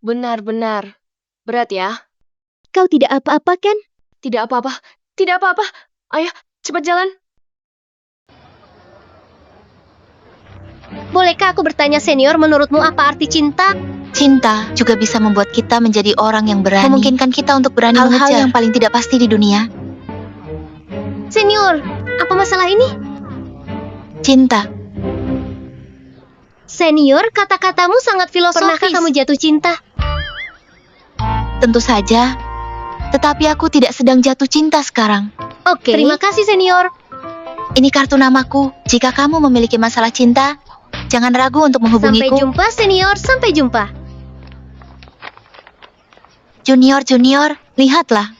Benar-benar. Berat ya? Kau tidak apa-apa kan? Tidak apa-apa. Tidak apa-apa. Ayah, cepat jalan. Bolehkah aku bertanya senior, menurutmu apa arti cinta? Cinta juga bisa membuat kita menjadi orang yang berani. Memungkinkan kita untuk berani hal-hal mengejar yang paling tidak pasti di dunia. Senior, apa masalah ini? Cinta. Senior, kata-katamu sangat filosofis. Pernahkah kamu jatuh cinta? Tentu saja. Tetapi aku tidak sedang jatuh cinta sekarang. Oke, terima kasih senior. Ini kartu namaku. Jika kamu memiliki masalah cinta, jangan ragu untuk menghubungiku. Sampai jumpa senior, sampai jumpa. Junior, lihatlah.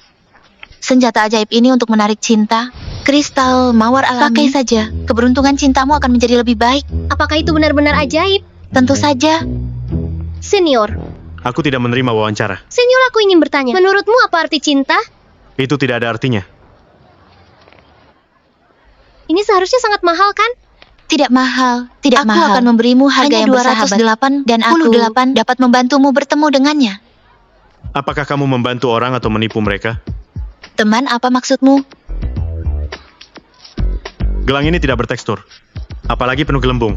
Senjata ajaib ini untuk menarik cinta. Kristal mawar alami. Pakai saja. Keberuntungan cintamu akan menjadi lebih baik. Apakah itu benar-benar ajaib? Tentu saja. Senior. Aku tidak menerima wawancara. Senior, aku ingin bertanya. Menurutmu apa arti cinta? Itu tidak ada artinya. Ini seharusnya sangat mahal kan? Tidak mahal. Tidak Aku mahal. akan memberimu harga yang yang 208 dan aku 8 dapat membantumu bertemu dengannya. Apakah kamu membantu orang atau menipu mereka? Teman, apa maksudmu? Gelang ini tidak bertekstur. Apalagi penuh gelembung.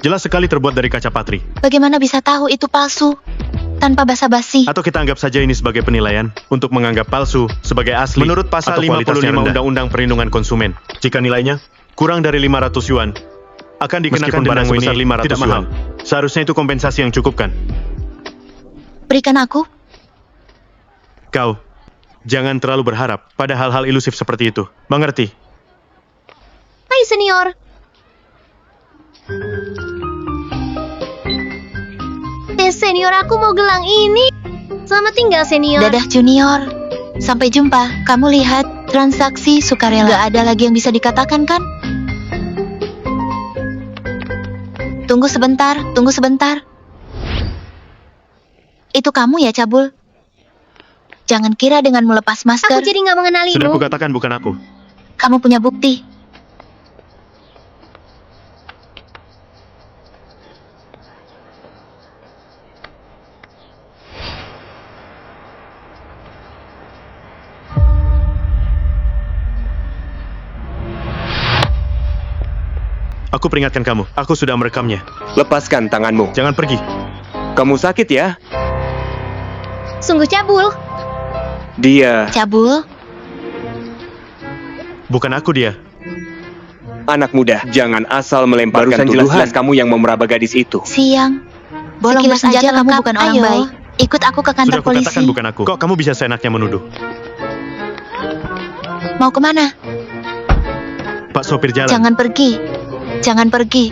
Jelas sekali terbuat dari kaca patri. Bagaimana bisa tahu itu palsu? Tanpa basa-basi. Atau kita anggap saja ini sebagai penilaian untuk menganggap palsu sebagai asli. Menurut pasal atau 55 Undang-Undang Perlindungan Konsumen, jika nilainya kurang dari 500 yuan, akan dikenakan denda sebesar 500 tidak yuan. mahal. Seharusnya itu kompensasi yang cukup kan? Berikan aku. Kau, jangan terlalu berharap pada hal-hal ilusif seperti itu. Mengerti? Hai senior. Senior, aku mau gelang ini. Selamat tinggal senior. Dadah junior. Sampai jumpa. Kamu lihat, transaksi sukarela. Gak ada lagi yang bisa dikatakan kan? Tunggu sebentar, tunggu sebentar. Itu kamu ya, Cabul? Jangan kira dengan melepas masker, Aku jadi nggak mengenalimu. Sudah kukatakan bukan aku. kamu punya bukti. Aku peringatkan kamu, aku sudah merekamnya. Lepaskan tanganmu. Jangan pergi. Kamu sakit ya? Sungguh cabul. Dia Cabul, Bukan aku dia. anak muda. Jangan asal melemparkan Barusan tuduhan. jelas-jelas Kamu yang memeraba gadis itu. siang. Bolong Sekilas senjata saja kamu lengkap. bukan orang Ayo. baik. Ikut aku ke kantor Sudah polisi. kukatakan bukan aku. Kok kamu bisa seenaknya menuduh? Mau kemana? Pak sopir jalan. Jangan pergi. Jangan pergi.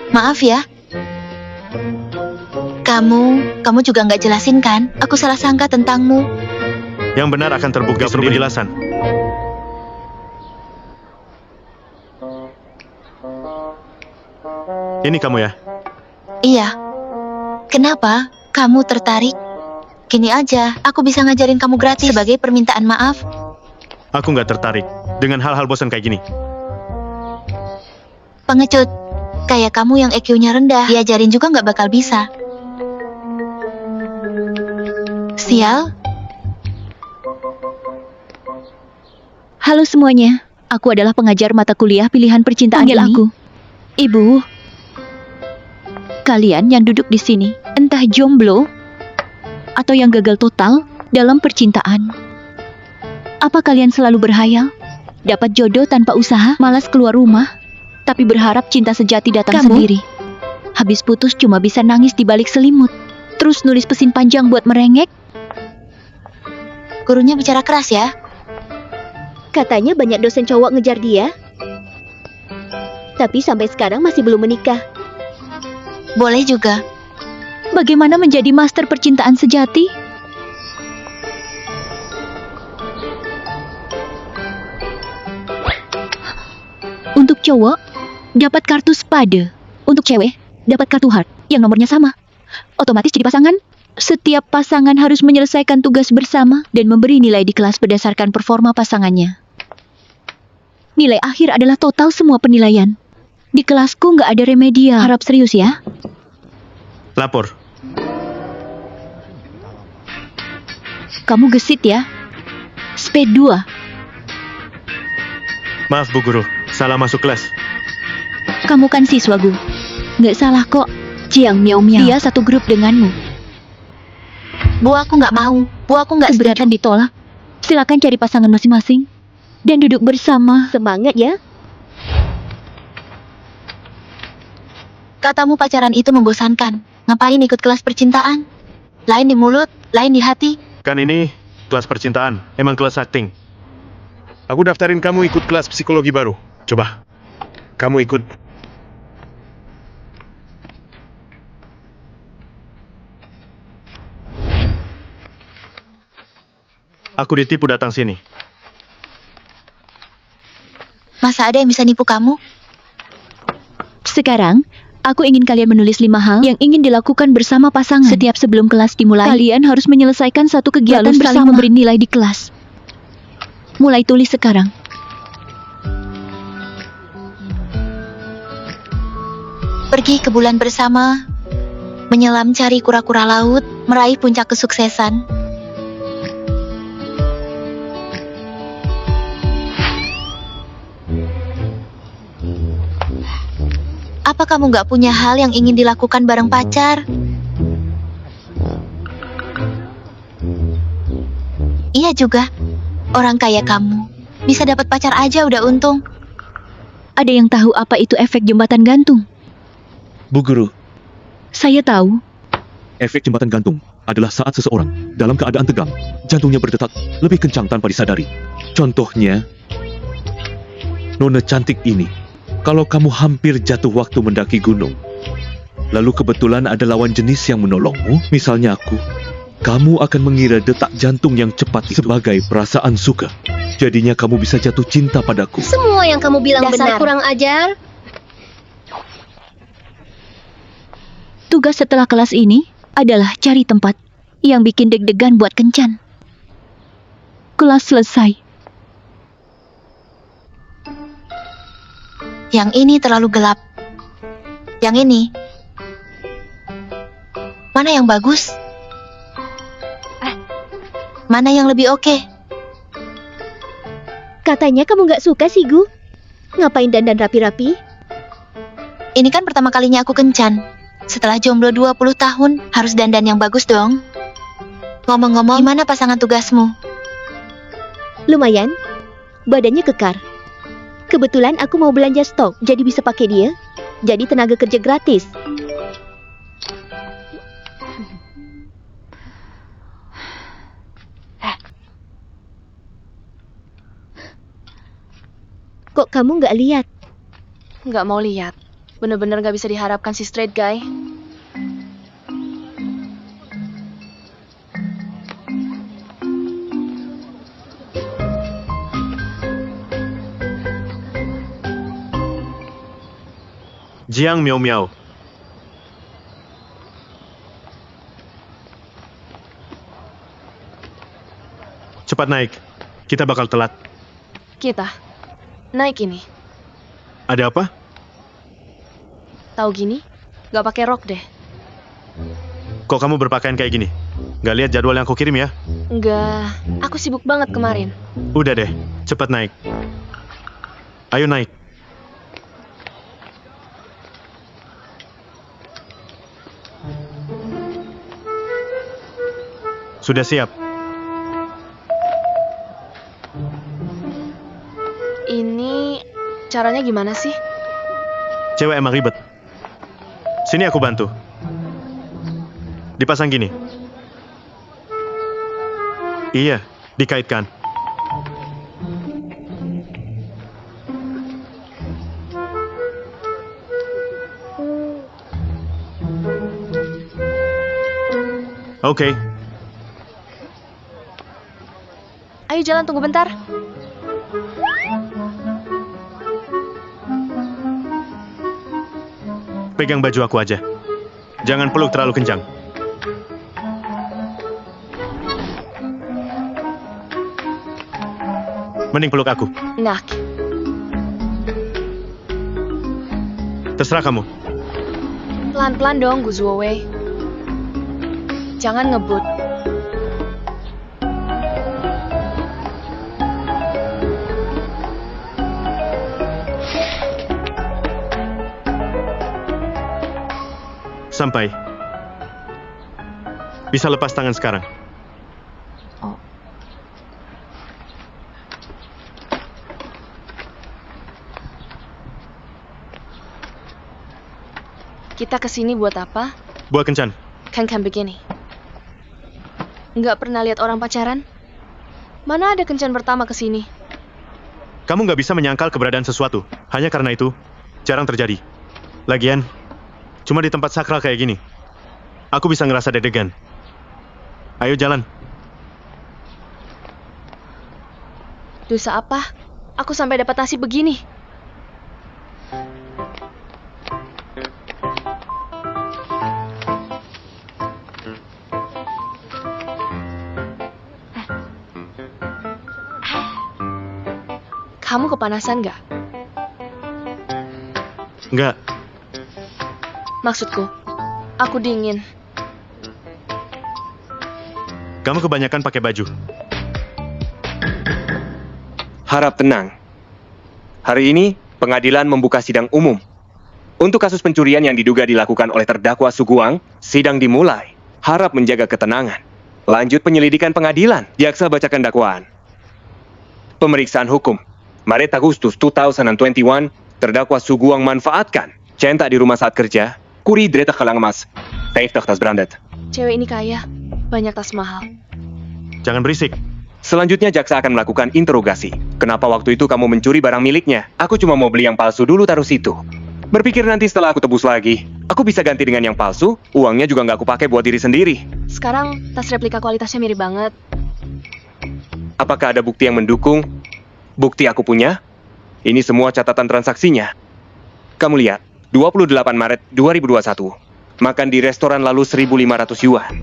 Maaf ya. Kamu juga nggak jelasin kan? Aku salah sangka tentangmu. Yang benar akan terbukti sendiri. Penjelasan. Ini kamu ya? Iya. Kenapa? Kamu tertarik? Gini aja, aku bisa ngajarin kamu gratis sebagai permintaan maaf. Aku nggak tertarik dengan hal-hal bosan kayak gini. Pengecut. Kayak kamu yang EQ-nya rendah, diajarin juga nggak bakal bisa. Sial. Halo semuanya, aku adalah pengajar mata kuliah pilihan percintaan Panggil ini. aku. Ibu. Kalian yang duduk di sini, entah jomblo atau yang gagal total dalam percintaan. Apa kalian selalu berhayal dapat jodoh tanpa usaha, malas keluar rumah, tapi berharap cinta sejati datang Kamu? sendiri? Habis putus cuma bisa nangis di balik selimut, terus nulis pesan panjang buat merengek. Gurunya bicara keras ya. Katanya banyak dosen cowok ngejar dia. Tapi sampai sekarang masih belum menikah. Boleh juga. Bagaimana menjadi master percintaan sejati? Untuk cowok, dapat kartu spade. Untuk cewek, dapat kartu heart yang nomornya sama. Otomatis jadi pasangan. Setiap pasangan harus menyelesaikan tugas bersama dan memberi nilai di kelas berdasarkan performa pasangannya. Nilai akhir adalah total semua penilaian. Di kelasku nggak ada remedial. Harap serius ya. Lapor. Kamu gesit ya. Sped 2. Maaf Bu Guru, salah masuk kelas. Kamu kan siswa Gu. Nggak salah kok. Jiang Miao Miao. Dia satu grup denganmu. Bu, aku nggak mau. Bu, aku nggak setuju. Keberatan ditolak. Silakan cari pasangan masing-masing dan duduk bersama. Semangat ya. Katamu pacaran itu membosankan. Ngapain ikut kelas percintaan? Lain di mulut, lain di hati. Kan ini kelas percintaan, emang kelas acting. Aku daftarin kamu ikut kelas psikologi baru. Coba, kamu ikut. Aku ditipu datang sini. Masa ada yang bisa nipu kamu? Sekarang, aku ingin kalian menulis 5 hal yang ingin dilakukan bersama pasangan. Setiap sebelum kelas dimulai, kalian harus menyelesaikan satu kegiatan Lalu saling bersama. memberi nilai di kelas. Mulai tulis sekarang. Pergi ke bulan bersama, menyelam cari kura-kura laut, meraih puncak kesuksesan. Apa kamu nggak punya hal yang ingin dilakukan bareng pacar? Iya juga, orang kaya kamu. Bisa dapat pacar aja udah untung. Ada yang tahu apa itu efek jembatan gantung? Bu Guru, Saya tahu. efek jembatan gantung adalah saat seseorang dalam keadaan tegang, jantungnya berdetak lebih kencang tanpa disadari. Contohnya, Nona cantik ini, kalau kamu hampir jatuh waktu mendaki gunung, lalu kebetulan ada lawan jenis yang menolongmu, misalnya aku, kamu akan mengira detak jantung yang cepat itu sebagai perasaan suka. Jadinya kamu bisa jatuh cinta padaku. Semua yang kamu bilang Dasar benar. Kurang ajar. Tugas setelah kelas ini adalah cari tempat yang bikin deg-degan buat kencan. Kelas selesai. Yang ini terlalu gelap. Yang ini. Mana yang bagus? Mana yang lebih oke? Katanya kamu nggak suka sih, Gu. Ngapain dandan rapi-rapi? Ini kan pertama kalinya aku kencan. Setelah jomblo 20 tahun, harus dandan yang bagus dong. Ngomong-ngomong, gimana pasangan tugasmu? Lumayan. Badannya kekar. Kebetulan aku mau belanja stok, jadi bisa pakai dia. Jadi tenaga kerja gratis. Kok kamu nggak lihat? Nggak mau lihat. Bener-bener nggak bisa diharapkan si straight guy. Jiang Miao Miao. Cepat naik, kita bakal telat. Kita naik ini. Ada apa? Tahu gini? Nggak pakai rok deh. Kok kamu berpakaian kayak gini? Nggak lihat jadwal yang aku kirim ya? Nggak, aku sibuk banget kemarin. Udah deh, cepat naik. Ayo naik. Sudah siap? Ini caranya gimana sih? Cewek emang ribet. Sini aku bantu. Dipasang gini. Iya, dikaitkan. Oke. Ayo jalan, tunggu bentar. Pegang baju aku aja. Jangan peluk terlalu kencang. Mending peluk aku. Nah, Terserah kamu. pelan-pelan dong, Gu Zuowei. Jangan ngebut. Sampai. Bisa lepas tangan sekarang. Kita kesini buat apa? Buat kencan. Kan begini. Nggak pernah lihat orang pacaran? Mana ada kencan pertama kesini? Kamu nggak bisa menyangkal keberadaan sesuatu. Hanya karena itu, jarang terjadi. Lagian, cuma di tempat sakral kayak gini. Aku bisa ngerasa deg-degan. Ayo jalan. Dosa apa? Aku sampai dapat nasib begini. Kamu kepanasan nggak? Nggak, Maksudku, aku dingin. kamu kebanyakan pakai baju. Harap tenang. Hari ini, pengadilan membuka sidang umum. Untuk kasus pencurian yang diduga dilakukan oleh terdakwa Suguang, sidang dimulai. Harap menjaga ketenangan. Lanjut penyelidikan pengadilan. Jaksa bacakan dakwaan. Pemeriksaan hukum. Maret Agustus 2021, terdakwa Suguang manfaatkan centak di rumah saat kerja. Kuri dreta kalang emas. 50 tas brandet. Cewek ini kaya, banyak tas mahal. Jangan berisik. Selanjutnya jaksa akan melakukan interogasi. Kenapa waktu itu kamu mencuri barang miliknya? Aku cuma mau beli yang palsu dulu taruh situ. Berpikir nanti setelah aku tebus lagi, aku bisa ganti dengan yang palsu, uangnya juga nggak aku pakai buat diri sendiri. Sekarang tas replika kualitasnya mirip banget. Apakah ada bukti yang mendukung? Bukti aku punya? Ini semua catatan transaksinya. Kamu lihat, 28 Maret 2021. Makan di restoran lalu 1.500 yuan.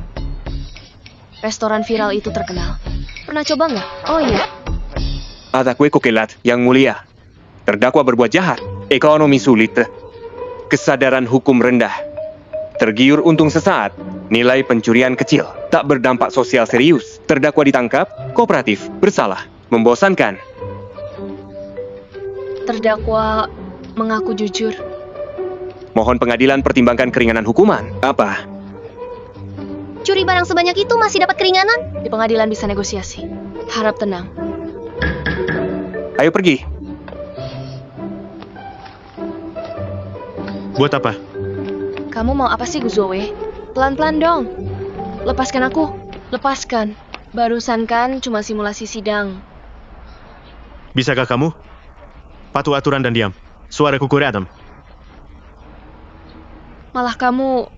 Restoran viral itu terkenal. Pernah coba nggak? Oh iya, Ada kue kokelat yang mulia. Terdakwa berbuat jahat. Ekonomi sulit. Kesadaran hukum rendah. Tergiur untung sesaat. Nilai pencurian kecil. Tak berdampak sosial serius. Terdakwa ditangkap. Kooperatif. Bersalah. Membosankan. terdakwa mengaku jujur. Mohon pengadilan pertimbangkan keringanan hukuman. Apa? Curi barang sebanyak itu masih dapat keringanan? Di pengadilan bisa negosiasi. Harap tenang. Ayo pergi. Buat apa? Kamu mau apa sih, Guzowe? Pelan-pelan dong. Lepaskan aku. Lepaskan. Barusan kan cuma simulasi sidang. Bisakah kamu? Patuh aturan dan diam. Suara kuku Adam. Malah kamu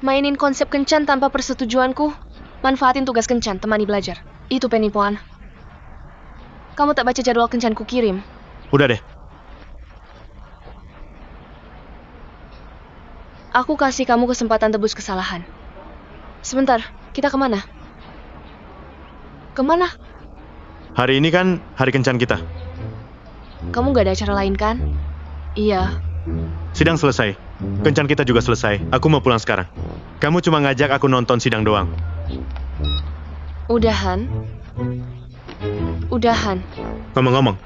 mainin konsep kencan tanpa persetujuanku. Manfaatin tugas kencan, temani belajar. Itu penipuan. Kamu tak baca jadwal kencan ku kirim. Udah deh. Aku kasih kamu kesempatan tebus kesalahan. Sebentar, kita kemana? Kemana? Hari ini kan hari kencan kita. Kamu gak ada acara lain kan? Iya. Sidang selesai. Kencan kita juga selesai. Aku mau pulang sekarang. Kamu cuma ngajak aku nonton sidang doang. Udahan. Udahan. Ngomong-ngomong.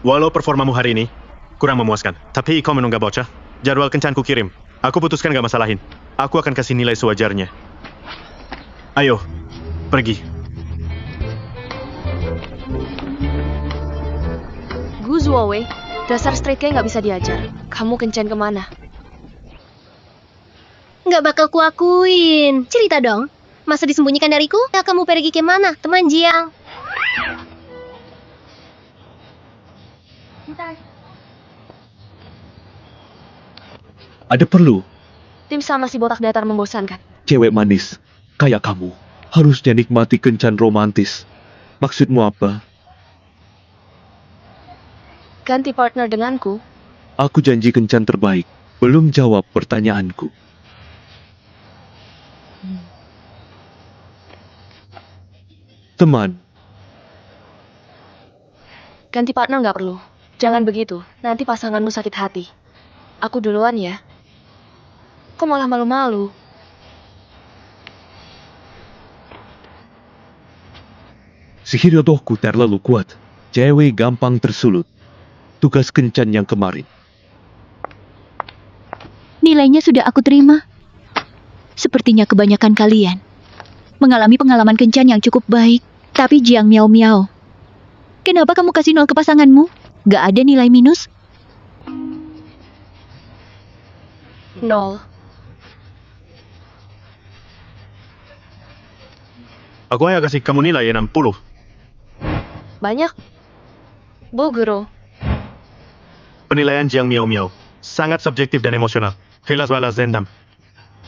Walau performamu hari ini kurang memuaskan, tapi kau menunggak bocah. Jadwal kencan ku kirim. Aku putuskan gak masalahin. Aku akan kasih nilai sewajarnya. Ayo, pergi. Guzowe, dasar straight kayak nggak bisa diajar. Kamu kencan kemana? Nggak bakal kuakuin. Cerita dong. Masa disembunyikan dariku? Ya, kamu pergi kemana, teman Jiang? Ada perlu Tim sama si botak datar membosankan. cewek manis kayak kamu harusnya nikmati kencan romantis. Maksudmu apa? Ganti partner denganku. Aku janji kencan terbaik. Belum jawab pertanyaanku. Teman, Ganti partner nggak perlu. Jangan begitu, nanti pasanganmu sakit hati. Aku duluan ya. Kok malah malu-malu? Sihir rohku terlalu kuat. Cewek gampang tersulut. Tugas kencan yang kemarin. Nilainya sudah aku terima. Sepertinya kebanyakan kalian mengalami pengalaman kencan yang cukup baik. Tapi Jiang Miao Miao, kenapa kamu kasih 0 ke pasanganmu? Gak ada nilai minus? 0. Aku hanya kasih kamu nilai 60. Banyak. Bu Guru, Penilaian Jiang Miao Miao sangat subjektif dan emosional. Jelas balas dendam.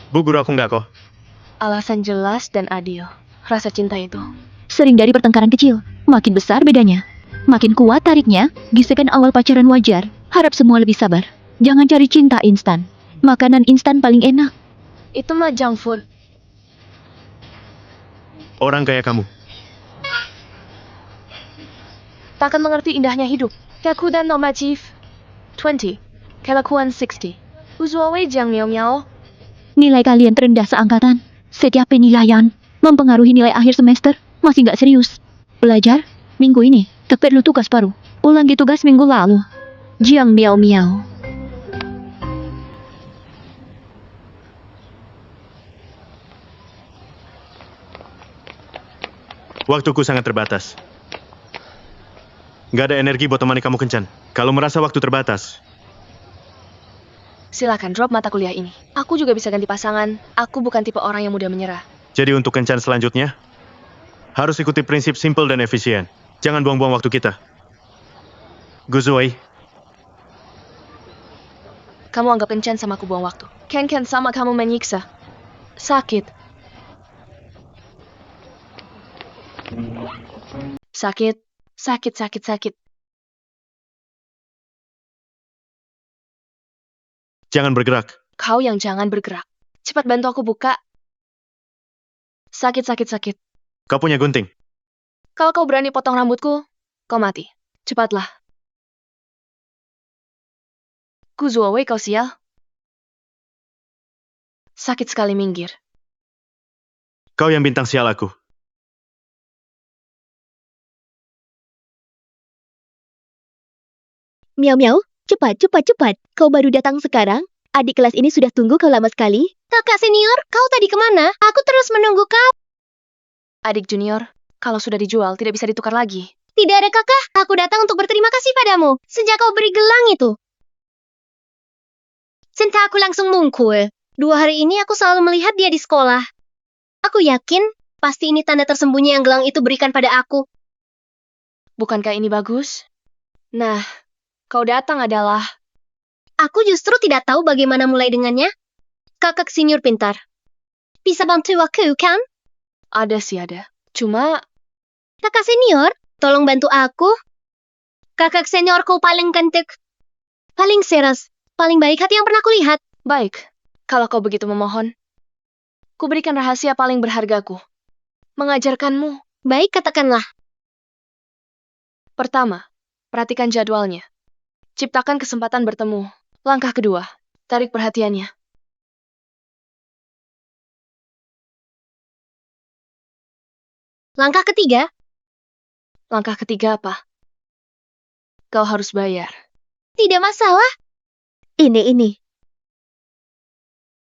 Bu Guru, aku nggak kok. alasan jelas dan adil. Rasa cinta itu. Sering dari pertengkaran kecil, makin besar bedanya. Makin kuat tariknya, gesekan awal pacaran wajar. Harap semua lebih sabar. Jangan cari cinta instan. Makanan instan paling enak. Itu mah junk food. Orang kayak kamu. Takkan mengerti indahnya hidup. Kelakuan normatif 20. Kelakuan 60. Uzuawe Jiang Miao Miao. Nilai kalian terendah seangkatan. Setiap penilaian mempengaruhi nilai akhir semester. Masih nggak serius. Belajar? Minggu ini, tak perlu tugas baru. Ulangi tugas minggu lalu. Jiang Miao Miao. Waktuku sangat terbatas. Nggak ada energi buat temani kamu kencan. Kalau merasa waktu terbatas, Silakan drop mata kuliah ini. Aku juga bisa ganti pasangan. Aku bukan tipe orang yang mudah menyerah. jadi untuk kencan selanjutnya, harus ikuti prinsip simpel dan efisien. Jangan buang-buang waktu kita. Guzuai, Kamu anggap kencan sama aku buang waktu. Ken sama kamu menyiksa. Sakit. Sakit. Sakit. jangan bergerak. Kau yang jangan bergerak. Cepat bantu aku buka. Sakit. Kau punya gunting. Kalau kau berani potong rambutku, kau mati. Cepatlah. Kuzuawe kau sial. Sakit sekali, minggir. Kau yang bintang sial aku. Miao Miao, cepat. Kau baru datang sekarang? Adik kelas ini sudah tunggu kau lama sekali. Kakak senior, kau tadi kemana? Aku terus menunggu kau. Adik junior, kalau sudah dijual tidak bisa ditukar lagi. Tidak ada kakak, aku datang untuk berterima kasih padamu. Sejak kau beri gelang itu. Cinta aku langsung mungkul. 2 hari ini aku selalu melihat dia di sekolah. Aku yakin, pasti ini tanda tersembunyi yang gelang itu berikan pada aku. Bukankah ini bagus? Nah, kau datang adalah... Aku justru tidak tahu bagaimana mulai dengannya. Kakak senior pintar. Bisa bantu aku, kan? Ada sih ada. Cuma, Kakak senior, tolong bantu aku. Kakak seniorku paling cantik. Paling seras. Paling baik hati yang pernah kulihat. baik. Kalau kau begitu memohon, ku berikan rahasia paling berhargaku. Mengajarkanmu. Baik, katakanlah. Pertama, perhatikan jadwalnya. Ciptakan kesempatan bertemu. Langkah kedua, tarik perhatiannya. Langkah ketiga, Langkah ketiga apa? Kau harus bayar. tidak masalah. Ini.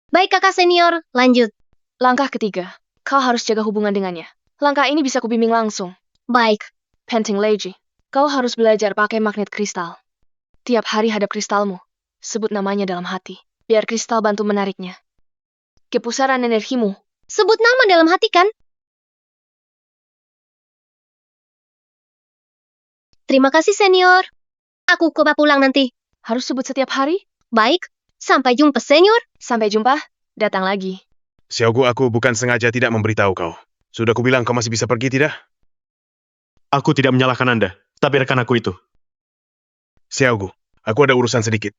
Baik kakak senior, lanjut. Langkah ketiga, kau harus jaga hubungan dengannya. Langkah ini bisa kubimbing langsung. Baik. Penting Leiji, kau harus belajar pakai magnet kristal. Tiap hari hadap kristalmu. Sebut namanya dalam hati. Biar kristal bantu menariknya. Kepusaran energimu. Sebut nama dalam hati kan? Terima kasih senior. Aku coba pulang nanti. Harus sebut setiap hari? Baik. Sampai jumpa senior. Sampai jumpa. Datang lagi. Xiaogu, aku bukan sengaja tidak memberitahu kau. Sudah kubilang kau masih bisa pergi, tidak? Aku tidak menyalahkan Anda, tapi rekan aku itu. Xiaogu, aku ada urusan sedikit.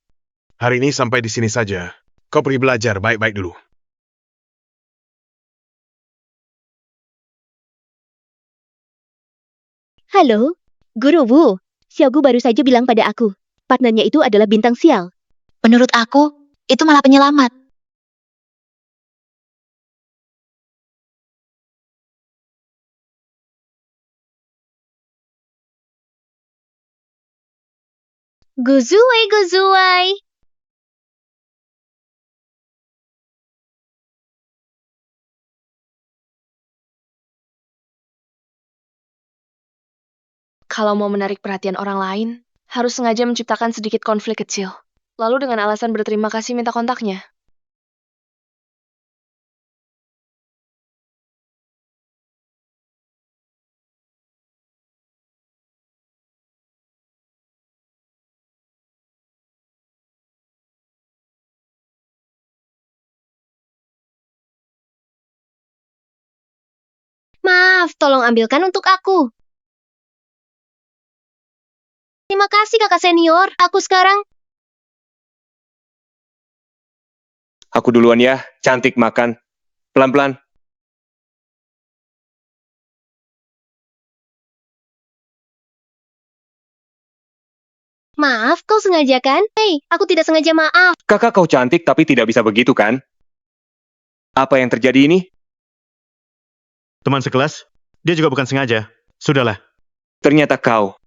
Hari ini sampai di sini saja. Kau pergi belajar baik-baik dulu. Halo, Guru Wu. Xiaogu baru saja bilang pada aku, partnernya itu adalah bintang sial. Menurut aku, itu malah penyelamat. Guzuai, Guzuai. Kalau mau menarik perhatian orang lain, harus sengaja menciptakan sedikit konflik kecil. Lalu dengan alasan berterima kasih minta kontaknya. Maaf, tolong ambilkan untuk aku. Terima kasih kakak senior. Aku sekarang... Aku duluan ya, cantik makan. Pelan-pelan. Maaf, kau sengaja kan? Hei, aku tidak sengaja maaf. Kakak kau cantik tapi tidak bisa begitu kan? Apa yang terjadi ini? Teman sekelas? Dia juga bukan sengaja. Sudahlah. Ternyata kau.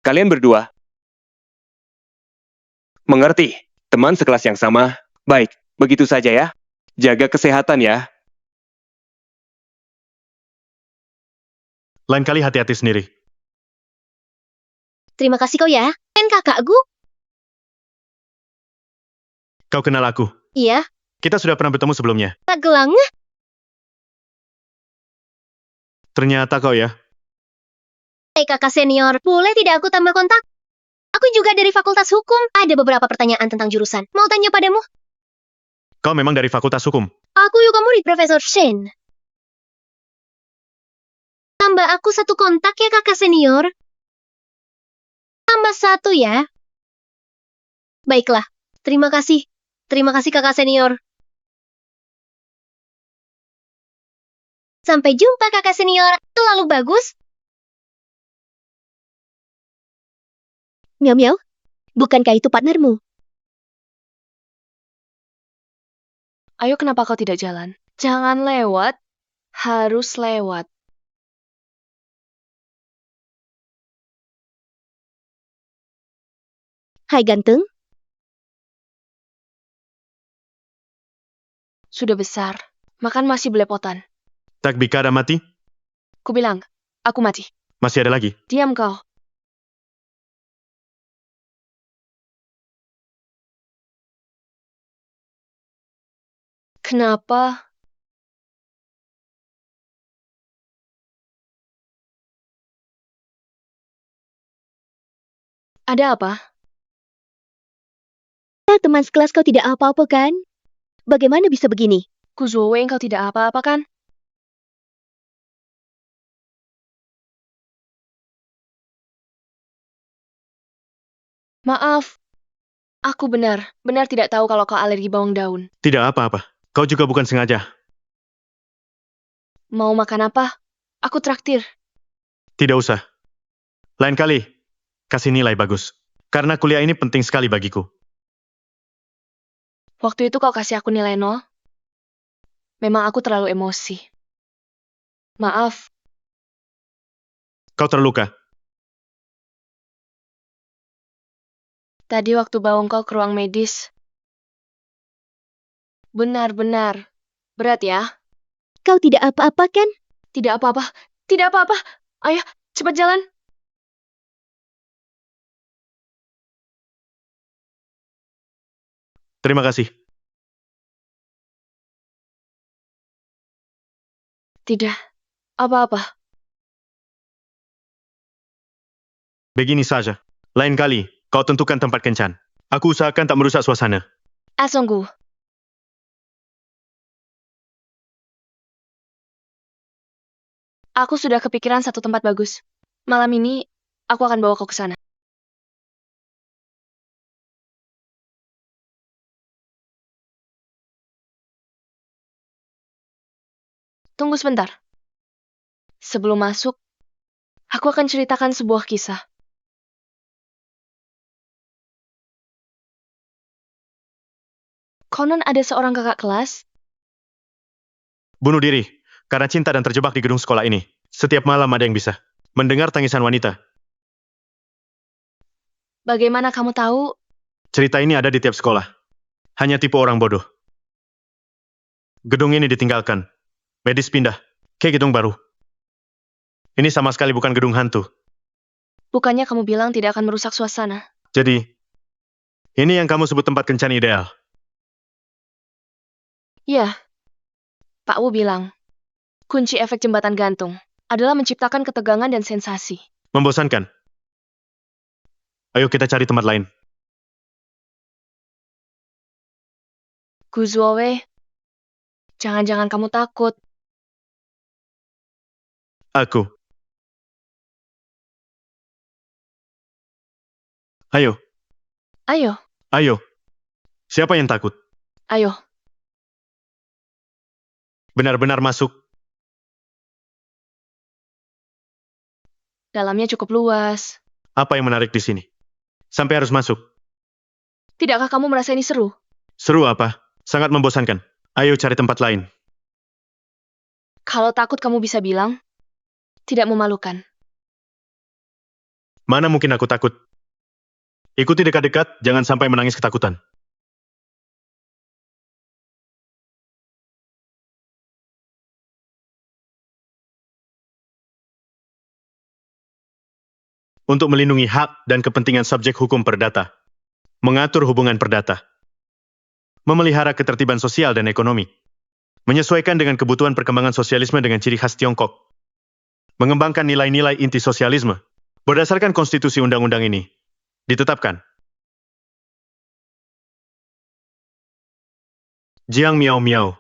Kalian berdua. Mengerti, teman sekelas yang sama. Baik, begitu saja ya. Jaga kesehatan ya. Lain kali hati-hati sendiri. Terima kasih kau ya. Dan kakakku? Kau kenal aku. Iya, Kita sudah pernah bertemu sebelumnya. Kak Gelang. Ternyata kau ya. Hei kakak senior, boleh tidak aku tambah kontak? Aku juga dari Fakultas Hukum. Ada beberapa pertanyaan tentang jurusan. Mau tanya padamu? Kau memang dari Fakultas Hukum. Aku juga murid Profesor Shen. Tambah aku satu kontak ya kakak senior. Tambah satu ya. Baiklah, terima kasih. Terima kasih kakak senior. Sampai jumpa kakak senior. Terlalu bagus. Miao Miao, bukankah itu partnermu? Ayo kenapa kau tidak jalan? Jangan lewat. Harus lewat. Hai ganteng, Sudah besar. Makan masih belepotan. Tak bikada mati? Ku bilang, aku mati. Masih ada lagi. Diam kau. Kenapa? Ada apa? teman sekelas kau tidak apa-apa kan? Bagaimana bisa begini? Kuzuwe engkau tidak apa-apa kan? Maaf. Aku benar tidak tahu kalau kau alergi bawang daun. Tidak apa-apa. Kau juga bukan sengaja. Mau makan apa? Aku traktir. Tidak usah. Lain kali, kasih nilai bagus. Karena kuliah ini penting sekali bagiku. Waktu itu kau kasih aku nilai 0. Memang aku terlalu emosi. Maaf. Kau terluka. Tadi waktu bawa kau ke ruang medis. Benar. Berat ya? Kau tidak apa-apa kan? Tidak apa-apa. Tidak apa-apa. Ayo, cepat jalan. Terima kasih. Tidak. Apa-apa. Begini saja. Lain kali, kau tentukan tempat kencan. Aku usahakan tak merusak suasana. Sungguh. Aku sudah kepikiran satu tempat bagus. Malam ini, aku akan bawa kau ke sana. Tunggu sebentar. Sebelum masuk, aku akan ceritakan sebuah kisah. Konon ada seorang kakak kelas. Bunuh diri karena cinta dan terjebak di gedung sekolah ini. Setiap malam ada yang bisa mendengar tangisan wanita. Bagaimana kamu tahu? Cerita ini ada di tiap sekolah. Hanya tipu orang bodoh. Gedung ini ditinggalkan. Medis pindah ke gedung baru. Ini sama sekali bukan gedung hantu. Bukannya kamu bilang tidak akan merusak suasana? Jadi, ini yang kamu sebut tempat kencan ideal. Ya. Pak Wu bilang, kunci efek jembatan gantung adalah menciptakan ketegangan dan sensasi. Membosankan. Ayo kita cari tempat lain. Guzuowe, jangan-jangan kamu takut. Aku. Ayo, Ayo, ayo. Siapa yang takut? ayo. Benar-benar masuk. Dalamnya cukup luas. Apa yang menarik di sini? Sampai harus masuk. Tidakkah kamu merasa ini seru? Seru apa? Sangat membosankan. Ayo cari tempat lain. Kalau takut kamu bisa bilang, tidak memalukan. Mana mungkin aku takut? Ikuti dekat-dekat, jangan sampai menangis ketakutan. Untuk melindungi hak dan kepentingan subjek hukum perdata, mengatur hubungan perdata, memelihara ketertiban sosial dan ekonomi, menyesuaikan dengan kebutuhan perkembangan sosialisme dengan ciri khas Tiongkok, mengembangkan nilai-nilai inti sosialisme, berdasarkan konstitusi undang-undang ini, ditetapkan. Jiang Miao Miao.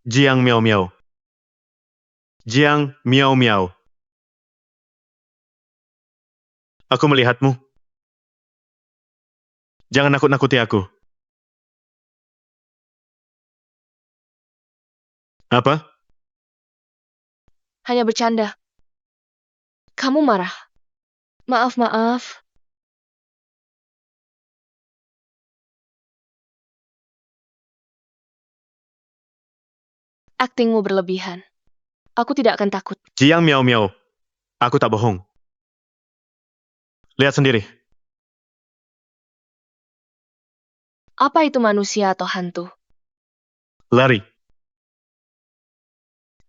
Jiang Miao Miao. Jiang Miao Miao. Aku melihatmu. Jangan nakut-nakuti aku. Apa? Hanya bercanda. Kamu marah. Maaf. Aktingmu berlebihan. Aku tidak akan takut. Jiang Miao Miao. Aku tak bohong. Lihat sendiri. Apa itu manusia atau hantu? Lari.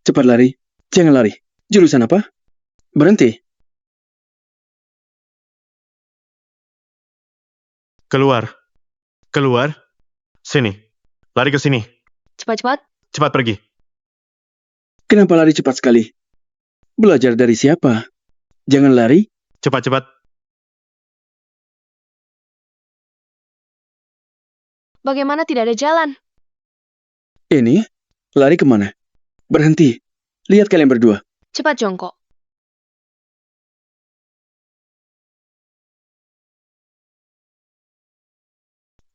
Cepat lari. Jangan lari. Jurusan apa? Berhenti. Keluar. Keluar. Sini. Lari ke sini. Cepat-cepat. Cepat pergi. Kenapa lari cepat sekali? Belajar dari siapa? Jangan lari. Cepat-cepat. Bagaimana tidak ada jalan? Ini? Lari kemana? Berhenti. Lihat kalian berdua. Cepat jongkok.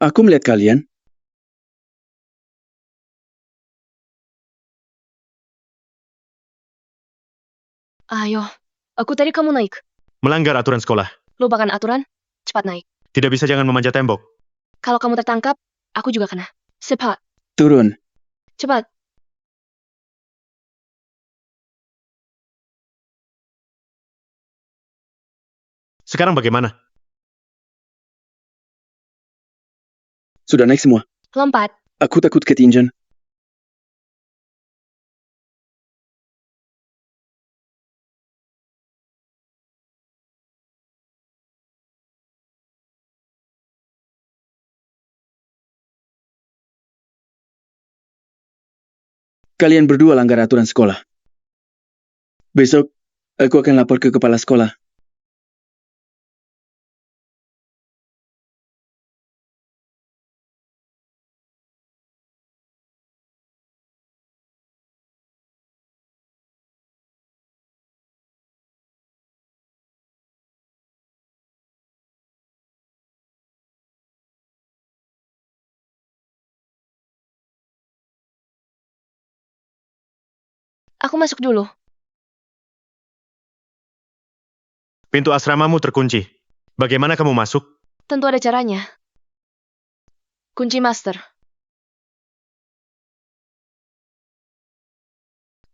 Aku melihat kalian. Ayo. Aku tadi kamu naik. Melanggar aturan sekolah. Lupakan aturan. Cepat naik. Tidak bisa jangan memanjat tembok. Kalau kamu tertangkap, aku juga kena. Cepat. Turun. Cepat. Sekarang bagaimana? Sudah naik semua. Lompat. Aku takut ketinjan. Kalian berdua langgar aturan sekolah. Besok, aku akan lapor ke kepala sekolah. Aku masuk dulu. Pintu asramamu terkunci. Bagaimana kamu masuk? Tentu ada caranya. Kunci master.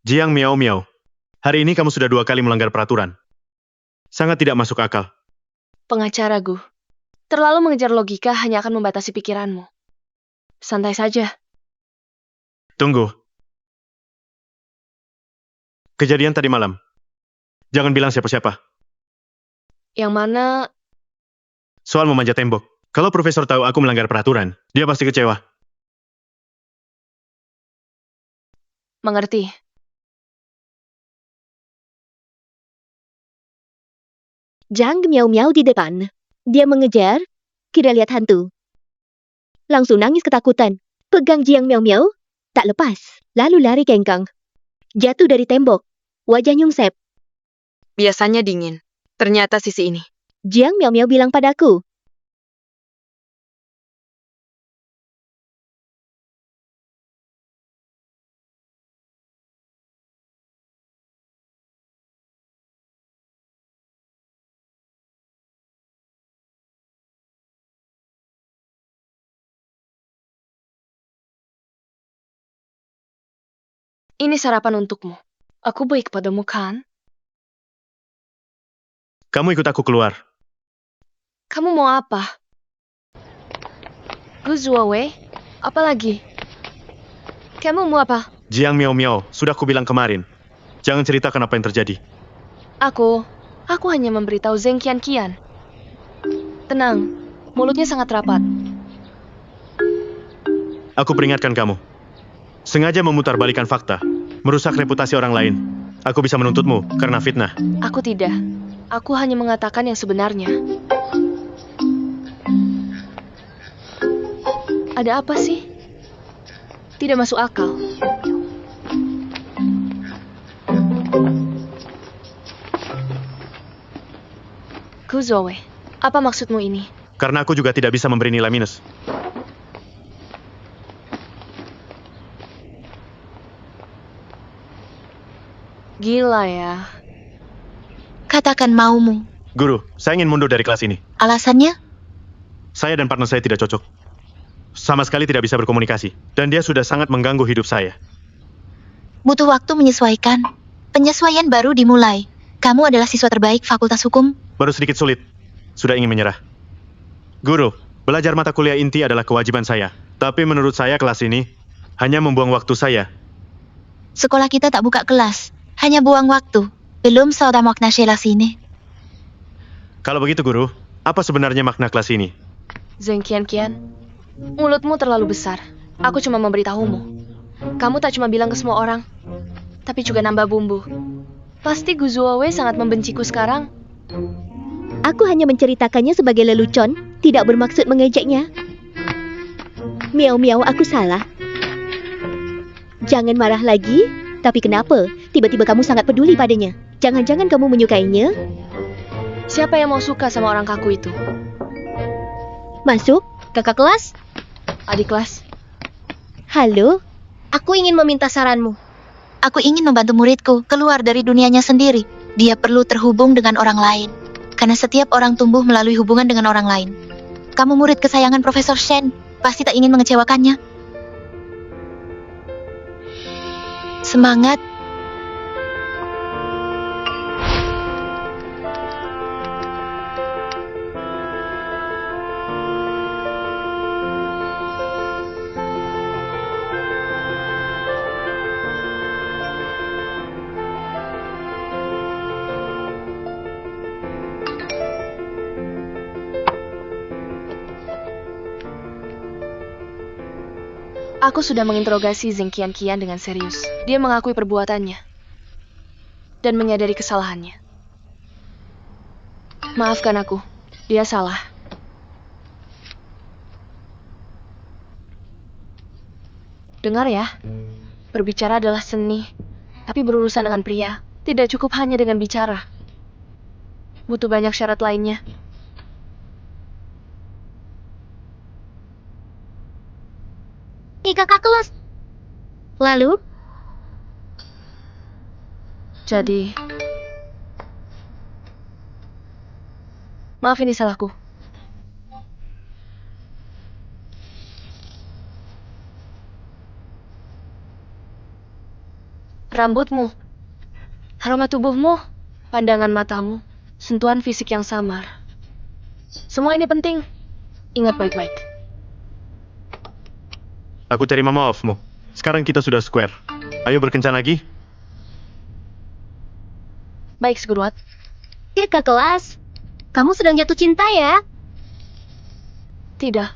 Jiang Miao Miao, hari ini kamu sudah 2 kali melanggar peraturan. Sangat tidak masuk akal. Pengacara Gu, terlalu mengejar logika hanya akan membatasi pikiranmu. Santai saja. Tunggu. Kejadian tadi malam. Jangan bilang siapa-siapa. Yang mana Soal memanjat tembok. Kalau profesor tahu aku melanggar peraturan, dia pasti kecewa. mengerti. Jang miau-miau di depan. Dia mengejar, kira lihat hantu. Langsung nangis ketakutan. Pegang Jiang miau-miau, tak lepas. Lalu lari kengkang. Jatuh dari tembok. Wajah nyungsep. Biasanya dingin. Ternyata sisi ini. Jiang miau-miau bilang padaku. Ini sarapan untukmu. Aku baik padamu kan? Kamu ikut aku keluar. Kamu mau apa? Guzuawe? Apa lagi? Kamu mau apa? Jiang Miao Miao, sudah kubilang kemarin. Jangan ceritakan apa yang terjadi. Aku hanya memberitahu Zeng Qian Qian. Tenang, mulutnya sangat rapat. Aku peringatkan kamu. Sengaja memutarbalikkan fakta, merusak reputasi orang lain. Aku bisa menuntutmu karena fitnah. Aku tidak. Aku hanya mengatakan yang sebenarnya. Ada apa sih? Tidak masuk akal. Guzowe, apa maksudmu ini? Karena aku juga tidak bisa memberi nilai minus. Gila ya. Katakan maumu. Guru, saya ingin mundur dari kelas ini. Alasannya? Saya dan partner saya tidak cocok. Sama sekali tidak bisa berkomunikasi. Dan dia sudah sangat mengganggu hidup saya. Butuh waktu menyesuaikan. Penyesuaian baru dimulai. Kamu adalah siswa terbaik Fakultas Hukum. Baru sedikit sulit. Sudah ingin menyerah. Guru, belajar mata kuliah inti adalah kewajiban saya. Tapi menurut saya kelas ini hanya membuang waktu saya. Sekolah kita tak buka kelas. Hanya buang waktu. Belum saudara makna Sheila sini. Kalau begitu guru, apa sebenarnya makna kelas ini? Zeng Qian Qian, mulutmu terlalu besar. Aku cuma memberitahumu. Kamu tak cuma bilang ke semua orang, tapi juga nambah bumbu. Pasti Guzuowe sangat membenciku sekarang. Aku hanya menceritakannya sebagai lelucon, tidak bermaksud mengejeknya. Miau-miau, aku salah. Jangan marah lagi, tapi kenapa? Tiba-tiba kamu sangat peduli padanya. Jangan-jangan kamu menyukainya? Siapa yang mau suka sama orang kaku itu? Masuk. Kakak kelas, Adik kelas. Halo. aku ingin meminta saranmu. Aku ingin membantu muridku keluar dari dunianya sendiri. Dia perlu terhubung dengan orang lain. Karena setiap orang tumbuh melalui hubungan dengan orang lain. Kamu murid kesayangan Profesor Shen. Pasti tak ingin mengecewakannya. Semangat. Aku sudah menginterogasi Zeng Qian Qian dengan serius. Dia mengakui perbuatannya. Dan menyadari kesalahannya. Maafkan aku. Dia salah. Dengar ya. Berbicara adalah seni. Tapi berurusan dengan pria, tidak cukup hanya dengan bicara. Butuh banyak syarat lainnya. Kakak kelas. Lalu, Jadi, maaf ini salahku. Rambutmu, aroma tubuhmu, pandangan matamu, sentuhan fisik yang samar. Semua ini penting. Ingat baik-baik. Aku terima maafmu. Sekarang kita sudah square. Ayo berkencan lagi. Baik, Seguruat. Kakak kelas, kamu sedang jatuh cinta ya? Tidak.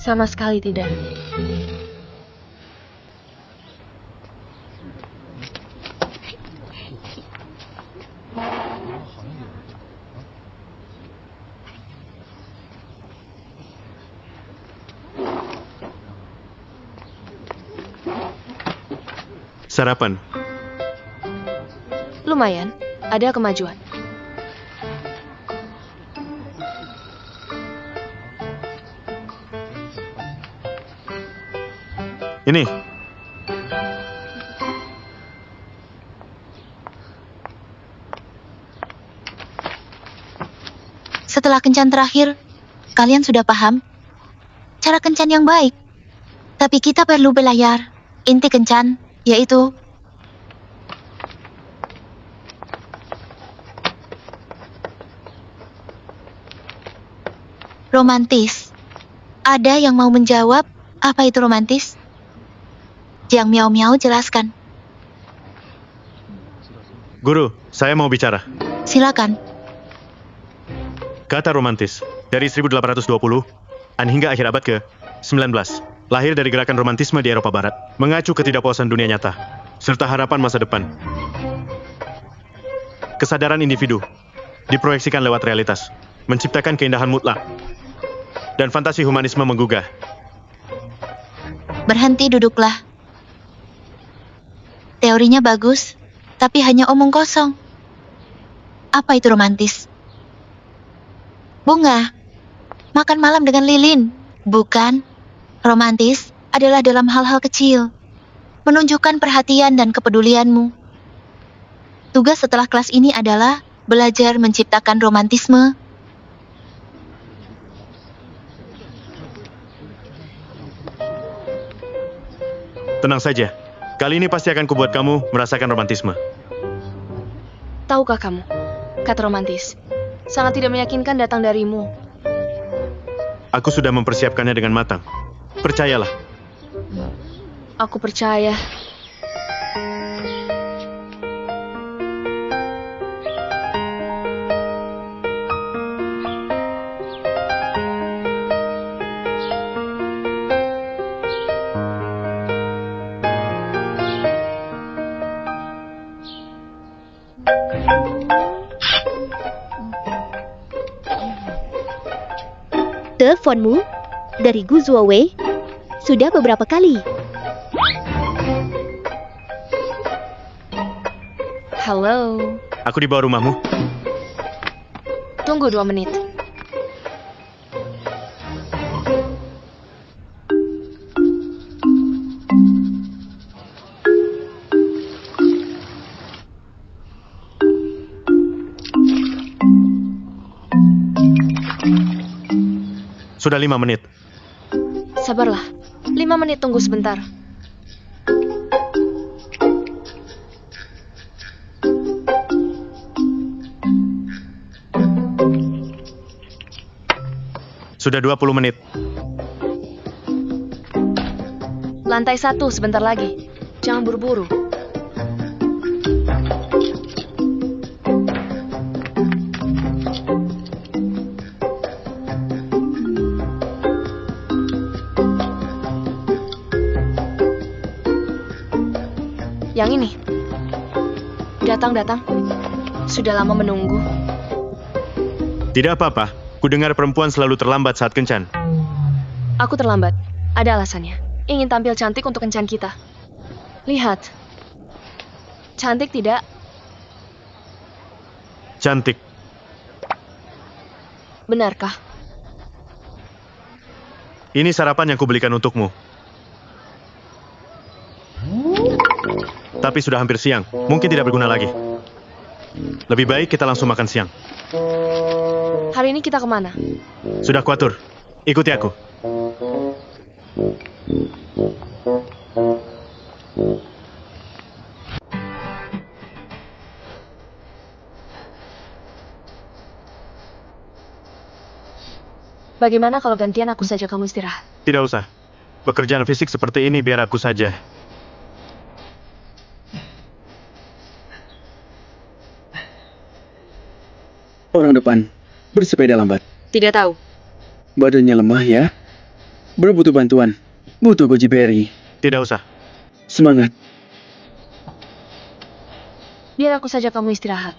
Sama sekali tidak. Sarapan. Lumayan, ada kemajuan. Ini. Setelah kencan terakhir, kalian sudah paham cara kencan yang baik. Tapi kita perlu belajar inti kencan, yaitu romantis. Ada yang mau menjawab apa itu romantis? Jiang Miao Miao jelaskan. Guru, saya mau bicara. Silakan. Kata romantis, dari 1820-an hingga akhir abad ke-19, lahir dari gerakan romantisme di Eropa Barat, mengacu ketidakpuasan dunia nyata, serta harapan masa depan. Kesadaran individu diproyeksikan lewat realitas, menciptakan keindahan mutlak, dan fantasi humanisme menggugah. Berhenti, duduklah. Teorinya bagus, tapi hanya omong kosong. Apa itu romantis? Bunga, makan malam dengan lilin. Bukan. Romantis adalah dalam hal-hal kecil. Menunjukkan perhatian dan kepedulianmu. Tugas setelah kelas ini adalah belajar menciptakan romantisme. Tenang saja, kali ini pasti akan kubuat kamu merasakan romantisme. Tahukah kamu, kata romantis sangat tidak meyakinkan datang darimu. Aku sudah mempersiapkannya dengan matang. Percayalah. Aku percaya. Teleponmu dari Gu Zuowei sudah beberapa kali. Halo. Aku di bawah rumahmu. Tunggu 2 menit. Sudah 5 menit. Sabarlah. 5 menit, tunggu sebentar. Sudah 20 menit. Lantai 1 sebentar lagi. Jangan buru-buru. Yang ini. Datang. Sudah lama menunggu. Tidak apa-apa. Kudengar perempuan selalu terlambat saat kencan. Aku terlambat. Ada alasannya. Ingin tampil cantik untuk kencan kita. Lihat. Cantik tidak? Cantik. Benarkah? Ini sarapan yang kubelikan untukmu. Tapi sudah hampir siang. Mungkin tidak berguna lagi. Lebih baik kita langsung makan siang. Hari ini kita kemana? Sudah kuatur. Ikuti aku. Bagaimana kalau gantian aku saja kamu istirahat? Tidak usah. Pekerjaan fisik seperti ini biar aku saja. Orang depan, bersepeda lambat. Tidak tahu. Badannya lemah ya. Berbutuh bantuan. Butuh goji berry. Tidak usah. Semangat. Biar aku saja kamu istirahat.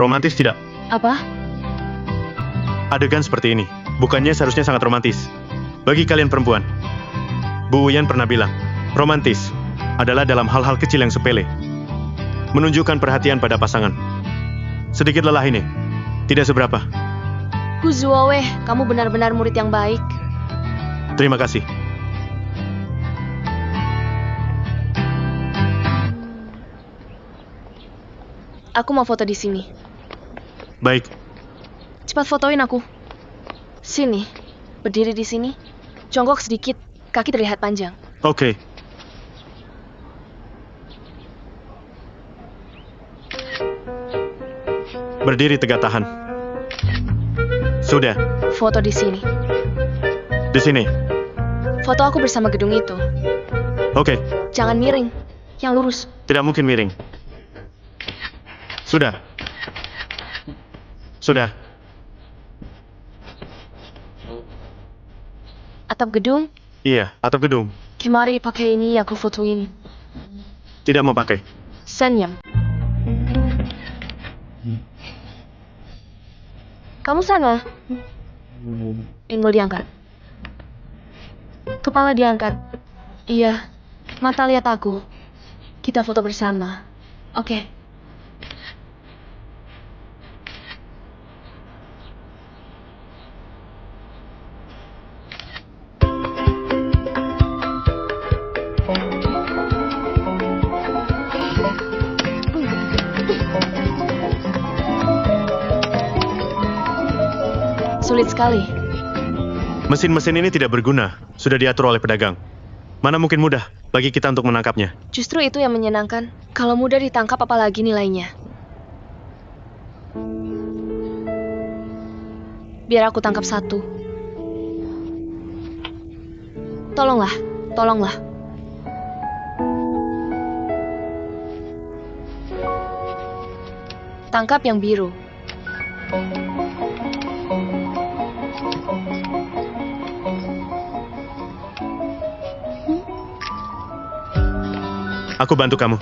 Romantis tidak? Apa? Adegan seperti ini, bukannya seharusnya sangat romantis. Bagi kalian perempuan, Bu Uyan pernah bilang, romantis adalah dalam hal-hal kecil yang sepele. Menunjukkan perhatian pada pasangan. Sedikit lelah ini, tidak seberapa. Guzuowe, kamu benar-benar murid yang baik. Terima kasih. Aku mau foto di sini. Baik, Cepat fotoin aku. Sini, berdiri di sini. Jongkok sedikit, kaki terlihat panjang. oke. Berdiri tegak tahan. Sudah, Foto di sini. di sini. Foto aku bersama gedung itu. Oke, Jangan miring, yang lurus. tidak mungkin miring. Sudah. Sudah. Atap gedung, Iya, atap gedung. kemari pakai ini aku fotoin. Tidak mau pakai. Senyum. Kamu sana. Pinggul diangkat. Kepala diangkat. Iya. Mata lihat aku. Kita foto bersama. Oke. Sulit sekali. Mesin-mesin ini tidak berguna, sudah diatur oleh pedagang. Mana mungkin mudah bagi kita untuk menangkapnya. Justru itu yang menyenangkan. Kalau mudah ditangkap apalagi nilainya. Biar aku tangkap satu. Tolonglah, tolonglah. Tangkap yang biru. Aku bantu kamu.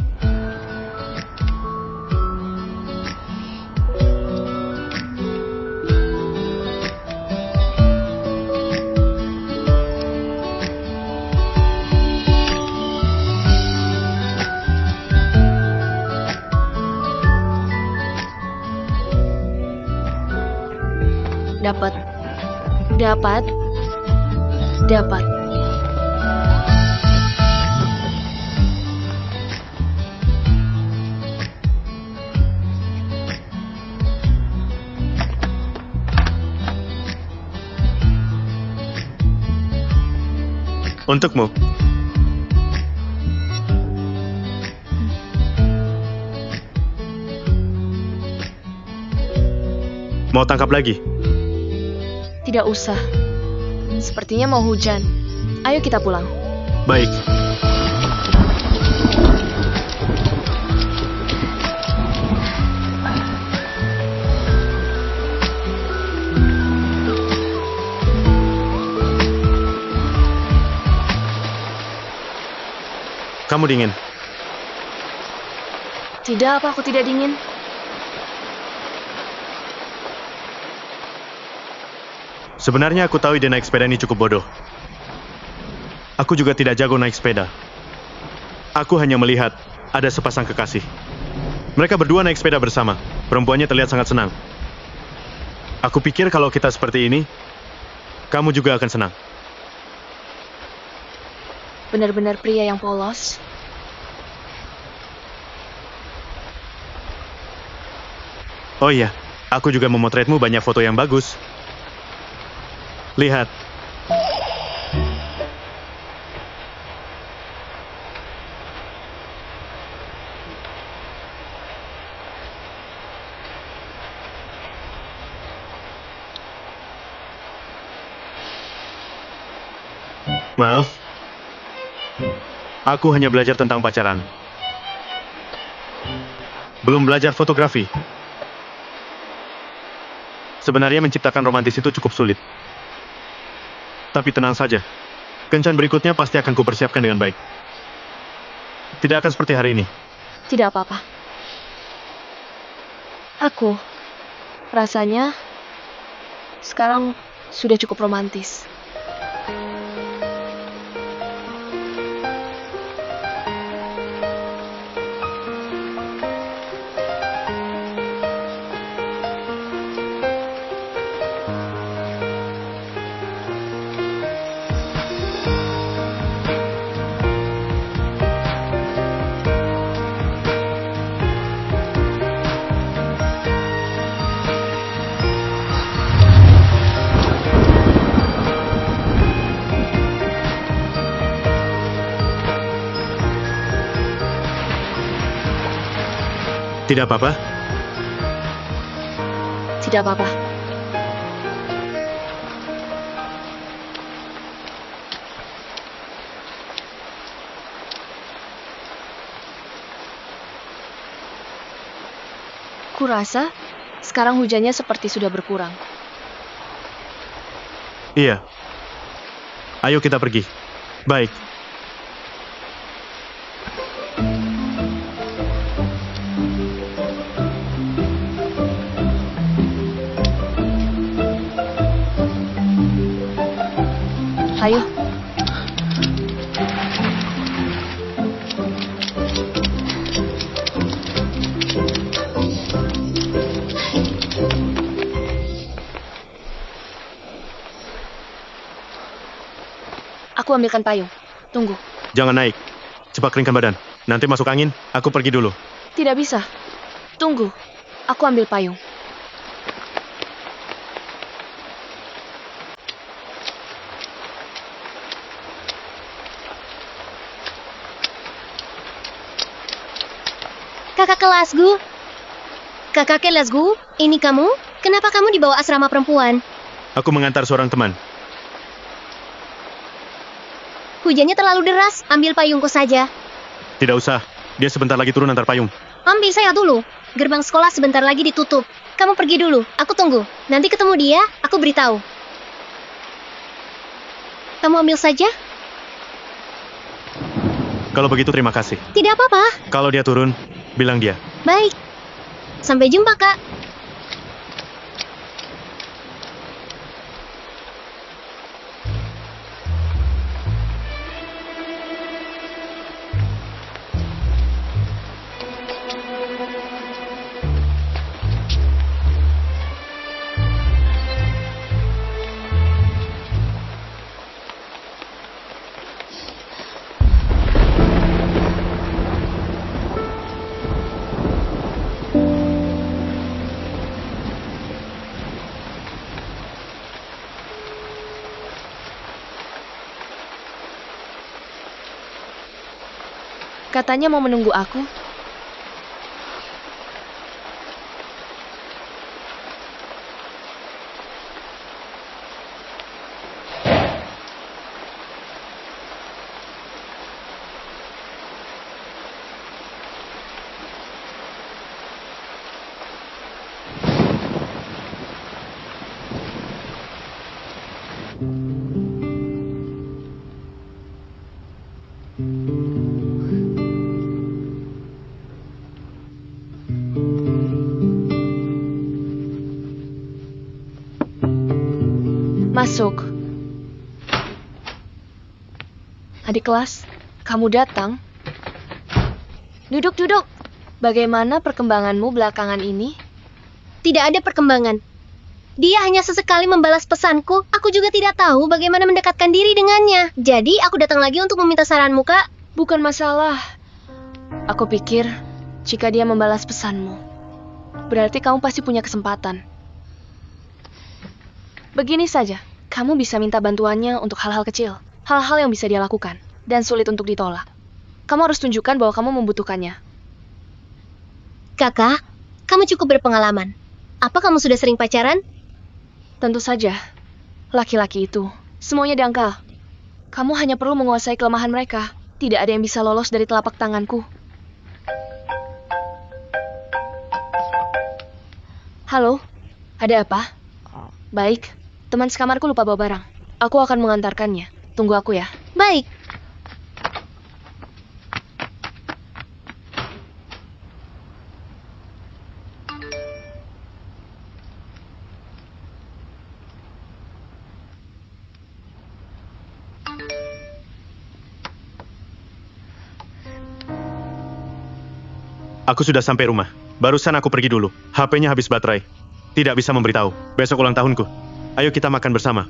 Dapat. Dapat. Dapat. Untukmu. Mau tangkap lagi? Tidak usah. Sepertinya mau hujan. Ayo kita pulang. Baik. Kamu dingin. Tidak, apa aku tidak dingin? Sebenarnya aku tahu ide naik sepeda ini cukup bodoh. Aku juga tidak jago naik sepeda. Aku hanya melihat ada sepasang kekasih. Mereka berdua naik sepeda bersama. Perempuannya terlihat sangat senang. Aku pikir kalau kita seperti ini, kamu juga akan senang. Benar-benar pria yang polos. Oh iya, aku juga memotretmu banyak foto yang bagus. Lihat. Maaf. Aku hanya belajar tentang pacaran. Belum belajar fotografi. Sebenarnya menciptakan romantis itu cukup sulit. Tapi tenang saja. Kencan berikutnya pasti akan kupersiapkan dengan baik. Tidak akan seperti hari ini. Tidak apa-apa. Aku rasanya sekarang sudah cukup romantis. Tidak apa-apa. Tidak apa-apa. Kurasa sekarang hujannya seperti sudah berkurang. Iya. Ayo kita pergi. Baik. Ayo. Aku ambilkan payung. Tunggu. Jangan naik. Cepat keringkan badan. Nanti masuk angin, aku pergi dulu. Tidak bisa. Tunggu. Aku ambil payung. Kakak kelasku. Kakak kelasku, ini kamu? Kenapa kamu dibawa asrama perempuan? Aku mengantar seorang teman. Hujannya terlalu deras, ambil payungku saja. Tidak usah. Dia sebentar lagi turun antar payung. Ambil saya dulu. Gerbang sekolah sebentar lagi ditutup. Kamu pergi dulu, aku tunggu. Nanti ketemu dia, aku beritahu. Kamu ambil saja? Kalau begitu terima kasih. Tidak apa-apa. Kalau dia turun, bilang dia. Baik. Sampai jumpa, Kak. Katanya mau menunggu aku. Masuk. Adik kelas, kamu datang. Duduk. Bagaimana perkembanganmu belakangan ini? Tidak ada perkembangan. Dia hanya sesekali membalas pesanku. Aku juga tidak tahu bagaimana mendekatkan diri dengannya. Jadi, aku datang lagi untuk meminta saranmu, Kak. Bukan masalah. Aku pikir, jika dia membalas pesanmu, berarti kamu pasti punya kesempatan. Begini saja, kamu bisa minta bantuannya untuk hal-hal kecil. Hal-hal yang bisa dia lakukan, dan sulit untuk ditolak. Kamu harus tunjukkan bahwa kamu membutuhkannya. Kakak, kamu cukup berpengalaman. Apa kamu sudah sering pacaran? Tentu saja, laki-laki itu semuanya dangkal. Kamu hanya perlu menguasai kelemahan mereka. Tidak ada yang bisa lolos dari telapak tanganku. Halo, ada apa? Baik, teman sekamarku lupa bawa barang. Aku akan mengantarkannya. Tunggu aku ya. Baik. Aku sudah sampai rumah. Barusan aku pergi dulu. HP-nya habis baterai. Tidak bisa memberitahu. Besok ulang tahunku. Ayo kita makan bersama.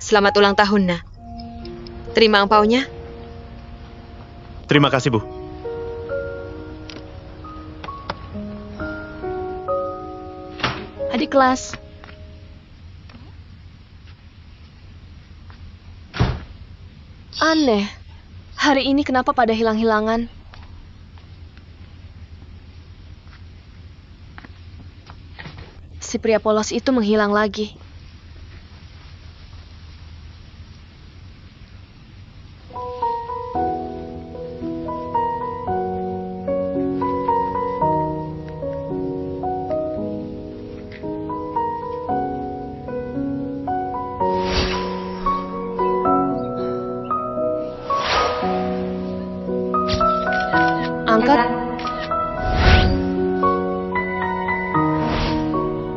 Selamat ulang tahun, Nak. Terima angpaunya. Terima kasih, Bu. Adik kelas. Aneh. Hari ini kenapa pada hilang-hilangan? Si pria polos itu menghilang lagi. Angkat.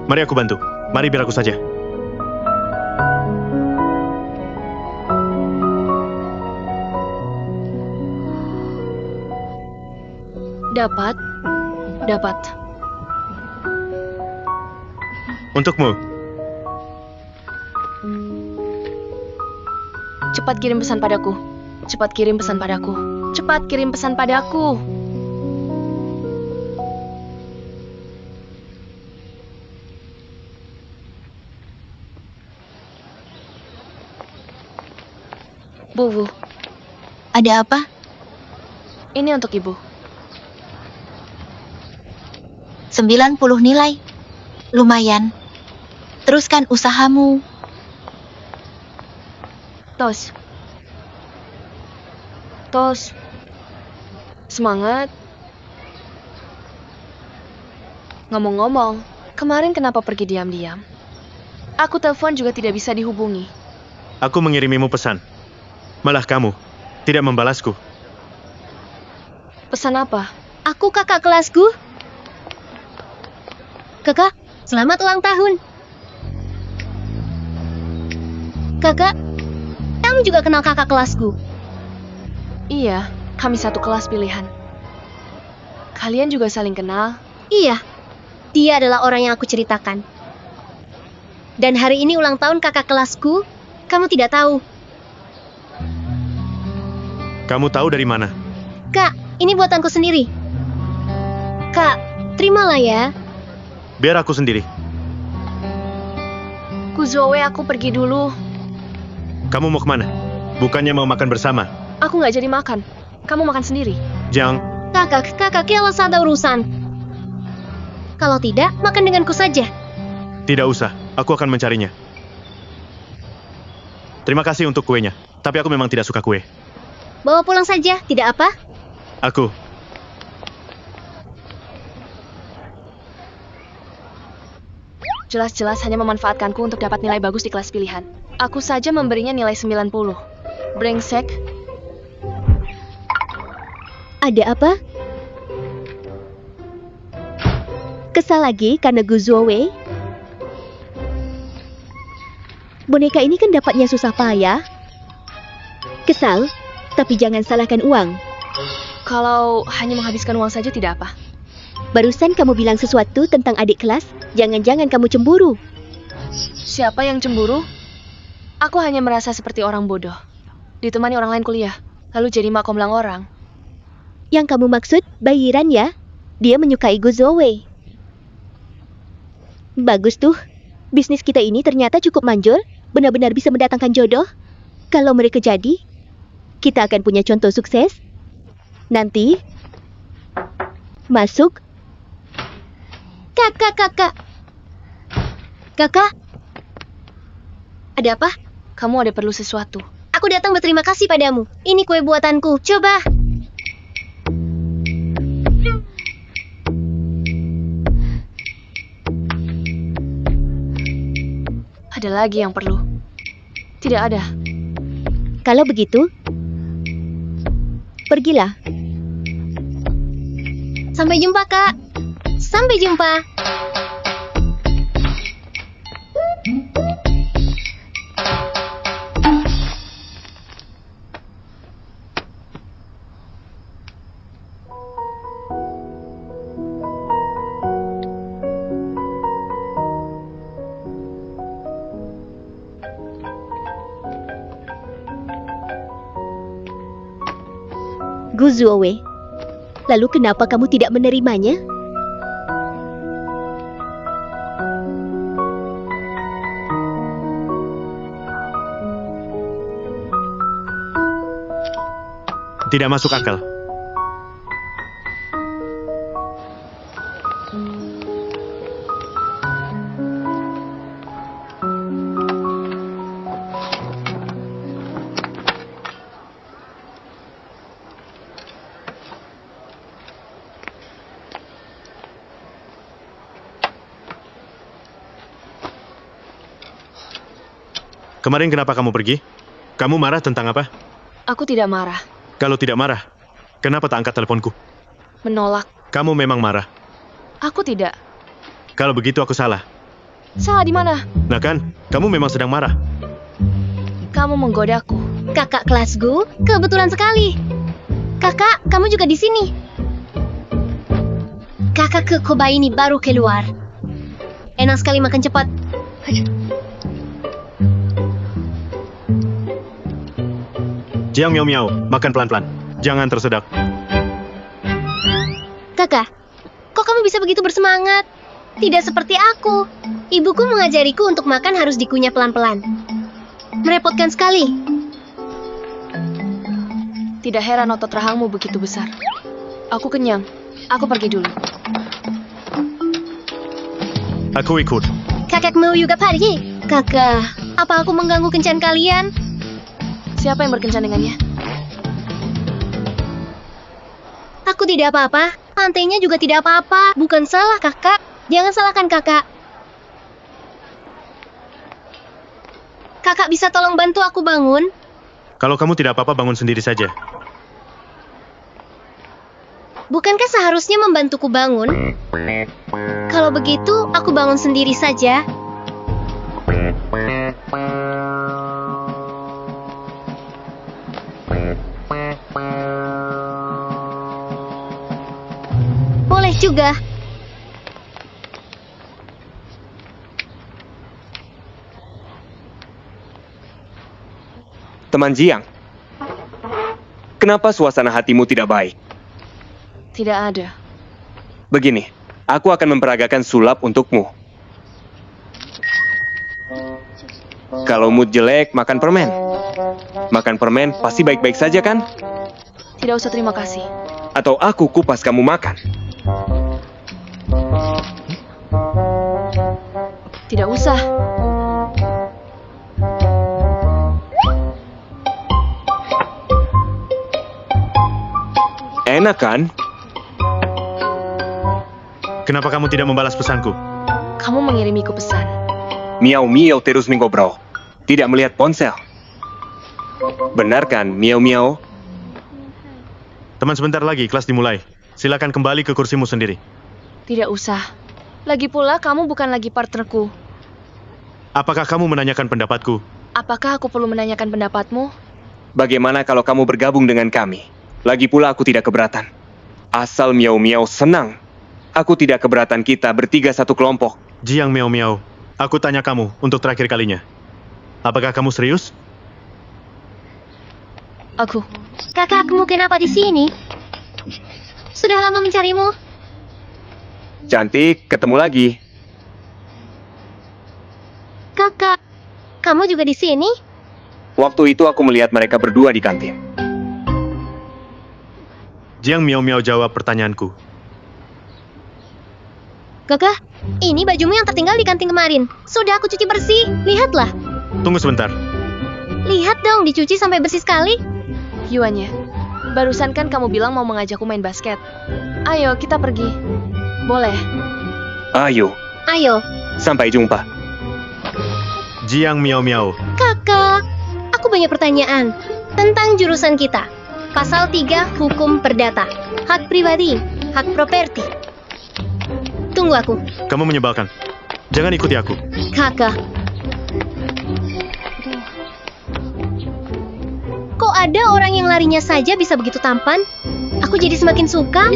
Mari aku bantu. Mari biar aku saja. Dapat. Dapat. Untukmu. Cepat kirim pesan padaku. Cepat kirim pesan padaku. Cepat kirim pesan padaku. Bu, Ada apa? ini untuk ibu. 90 nilai. Lumayan. Teruskan usahamu. Tos. Tos. Semangat. Ngomong-ngomong, kemarin kenapa pergi diam-diam? Aku telepon juga tidak bisa dihubungi. Aku mengirimimu pesan. Malah kamu tidak membalasku. Pesan apa? Aku kakak kelasku. Kakak, selamat ulang tahun. Kakak, kamu juga kenal kakak kelasku. Iya, kami satu kelas pilihan. Kalian juga saling kenal? Iya, dia adalah orang yang aku ceritakan. Dan hari ini ulang tahun kakak kelasku, kamu tidak tahu. Kamu tahu dari mana? Kak, ini buatanku sendiri. Kak, terimalah ya. Biar aku sendiri. Kuzoe, aku pergi dulu. Kamu mau kemana? Bukannya mau makan bersama? Aku nggak jadi makan. Kamu makan sendiri. Jang, Kakak, kelas ada urusan. Kalau tidak, makan denganku saja. tidak usah. Aku akan mencarinya. Terima kasih untuk kuenya. Tapi aku memang tidak suka kue. Bawa pulang saja, tidak apa? Aku. Jelas-jelas hanya memanfaatkanku untuk dapat nilai bagus di kelas pilihan. Aku saja memberinya nilai 90. Brengsek. Ada apa? Kesal lagi karena Guzuowe? Boneka ini kan dapatnya susah payah. Kesal, tapi jangan salahkan uang. Kalau hanya menghabiskan uang saja tidak apa. Barusan kamu bilang sesuatu tentang adik kelas, jangan-jangan kamu cemburu. Siapa yang cemburu? Aku hanya merasa seperti orang bodoh. Ditemani orang lain kuliah, lalu jadi makomlang orang. Yang kamu maksud Bayiran ya? Dia menyukai Guzuowe. Bagus tuh, Bisnis kita ini ternyata cukup manjur, benar-benar bisa mendatangkan jodoh. Kalau mereka jadi, kita akan punya contoh sukses. Nanti, masuk. Kakak. Kakak, ada apa? Kamu ada perlu sesuatu. Aku datang berterima kasih padamu. Ini kue buatanku. Coba. Ada lagi yang perlu. Tidak ada. Kalau begitu, pergilah. Sampai jumpa, Kak. Sampai jumpa. Gu Zuowei, lalu kenapa kamu tidak menerimanya? Tidak masuk akal. Kemarin kenapa kamu pergi? Kamu marah tentang apa? Aku tidak marah. Kalau tidak marah, kenapa tak angkat teleponku? Menolak. Kamu memang marah. Aku tidak. Kalau begitu aku salah. Salah di mana? Nah kan, kamu memang sedang marah. Kamu menggodaku. Kakak kelasku, kebetulan sekali. Kakak, kamu juga di sini. Kakak ke Koba ini baru keluar. Enak sekali makan cepat. Jiang Miao Miao, makan pelan-pelan. Jangan tersedak. Kakak, kok kamu bisa begitu bersemangat? Tidak seperti aku. Ibuku mengajariku untuk makan harus dikunyah pelan-pelan. Merepotkan sekali. Tidak heran otot rahangmu begitu besar. Aku kenyang. Aku pergi dulu. Aku ikut. Kakak mau juga pergi? Kakak, apa aku mengganggu kencan kalian? Siapa yang berkencan dengannya? Aku tidak apa-apa. Lantainya juga tidak apa-apa. Bukan salah kakak. Jangan salahkan kakak. Kakak bisa tolong bantu aku bangun? Kalau kamu tidak apa-apa, bangun sendiri saja. Bukankah seharusnya membantuku bangun? Kalau begitu, aku bangun sendiri saja. Boleh juga. Teman Jiang, kenapa suasana hatimu tidak baik? Tidak ada. Begini, aku akan memperagakan sulap untukmu. Kalau mood jelek, makan permen. Makan permen pasti baik-baik saja kan? Tidak usah terima kasih. Atau aku kupas kamu makan. Tidak usah. Enak kan? Kenapa kamu tidak membalas pesanku? Kamu mengirimiku pesan. Miau-miau terus mengobrol. Tidak melihat ponsel. Benar kan, miau-miau? Teman, sebentar lagi kelas dimulai. Silakan kembali ke kursimu sendiri. Tidak usah. Lagi pula kamu bukan lagi partnerku. Apakah kamu menanyakan pendapatku? Apakah aku perlu menanyakan pendapatmu? Bagaimana kalau kamu bergabung dengan kami? Lagi pula aku tidak keberatan. Asal miau-miau senang. Aku tidak keberatan kita bertiga satu kelompok. Jiang Miao Miao, aku tanya kamu untuk terakhir kalinya. Apakah kamu serius? Aku. Kakakmu kenapa di sini? Sudah lama mencarimu. Cantik, ketemu lagi. Kamu juga di sini? Waktu itu aku melihat mereka berdua di kantin. Jiang Miao Miao jawab pertanyaanku. Kakak, ini bajumu yang tertinggal di kantin kemarin. Sudah aku cuci bersih. Lihatlah. Tunggu sebentar. Lihat dong, dicuci sampai bersih sekali. Yuanya, barusan kan kamu bilang mau mengajakku main basket. Ayo, kita pergi. Boleh. Ayo, Ayo, sampai jumpa. Jiang Miao Miao. kakak. Aku banyak pertanyaan tentang jurusan kita. Pasal 3 Hukum Perdata. Hak pribadi, hak properti. Tunggu aku. Kamu menyebalkan. Jangan ikuti aku. Kakak. Kok ada orang yang larinya saja bisa begitu tampan? Aku jadi semakin suka.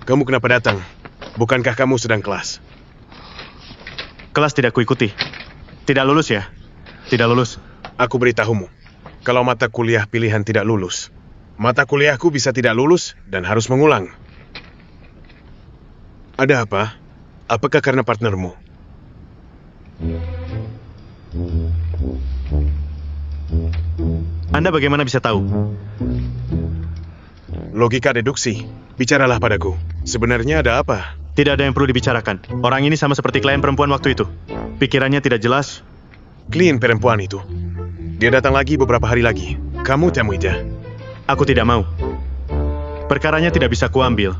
Kamu kenapa datang? Bukankah kamu sedang kelas? Kelas tidak kuikuti. Tidak lulus ya? Tidak lulus. Aku beritahumu, kalau mata kuliah pilihan tidak lulus, mata kuliahku bisa tidak lulus dan harus mengulang. Ada apa? Apakah karena partnermu? Anda bagaimana bisa tahu? Logika deduksi. Bicaralah padaku. Sebenarnya ada apa? Tidak ada yang perlu dibicarakan. Orang ini sama seperti klien perempuan waktu itu. Pikirannya tidak jelas. Klien perempuan itu. Dia datang lagi beberapa hari lagi. Kamu temui dia. Aku tidak mau. Perkaranya tidak bisa kuambil.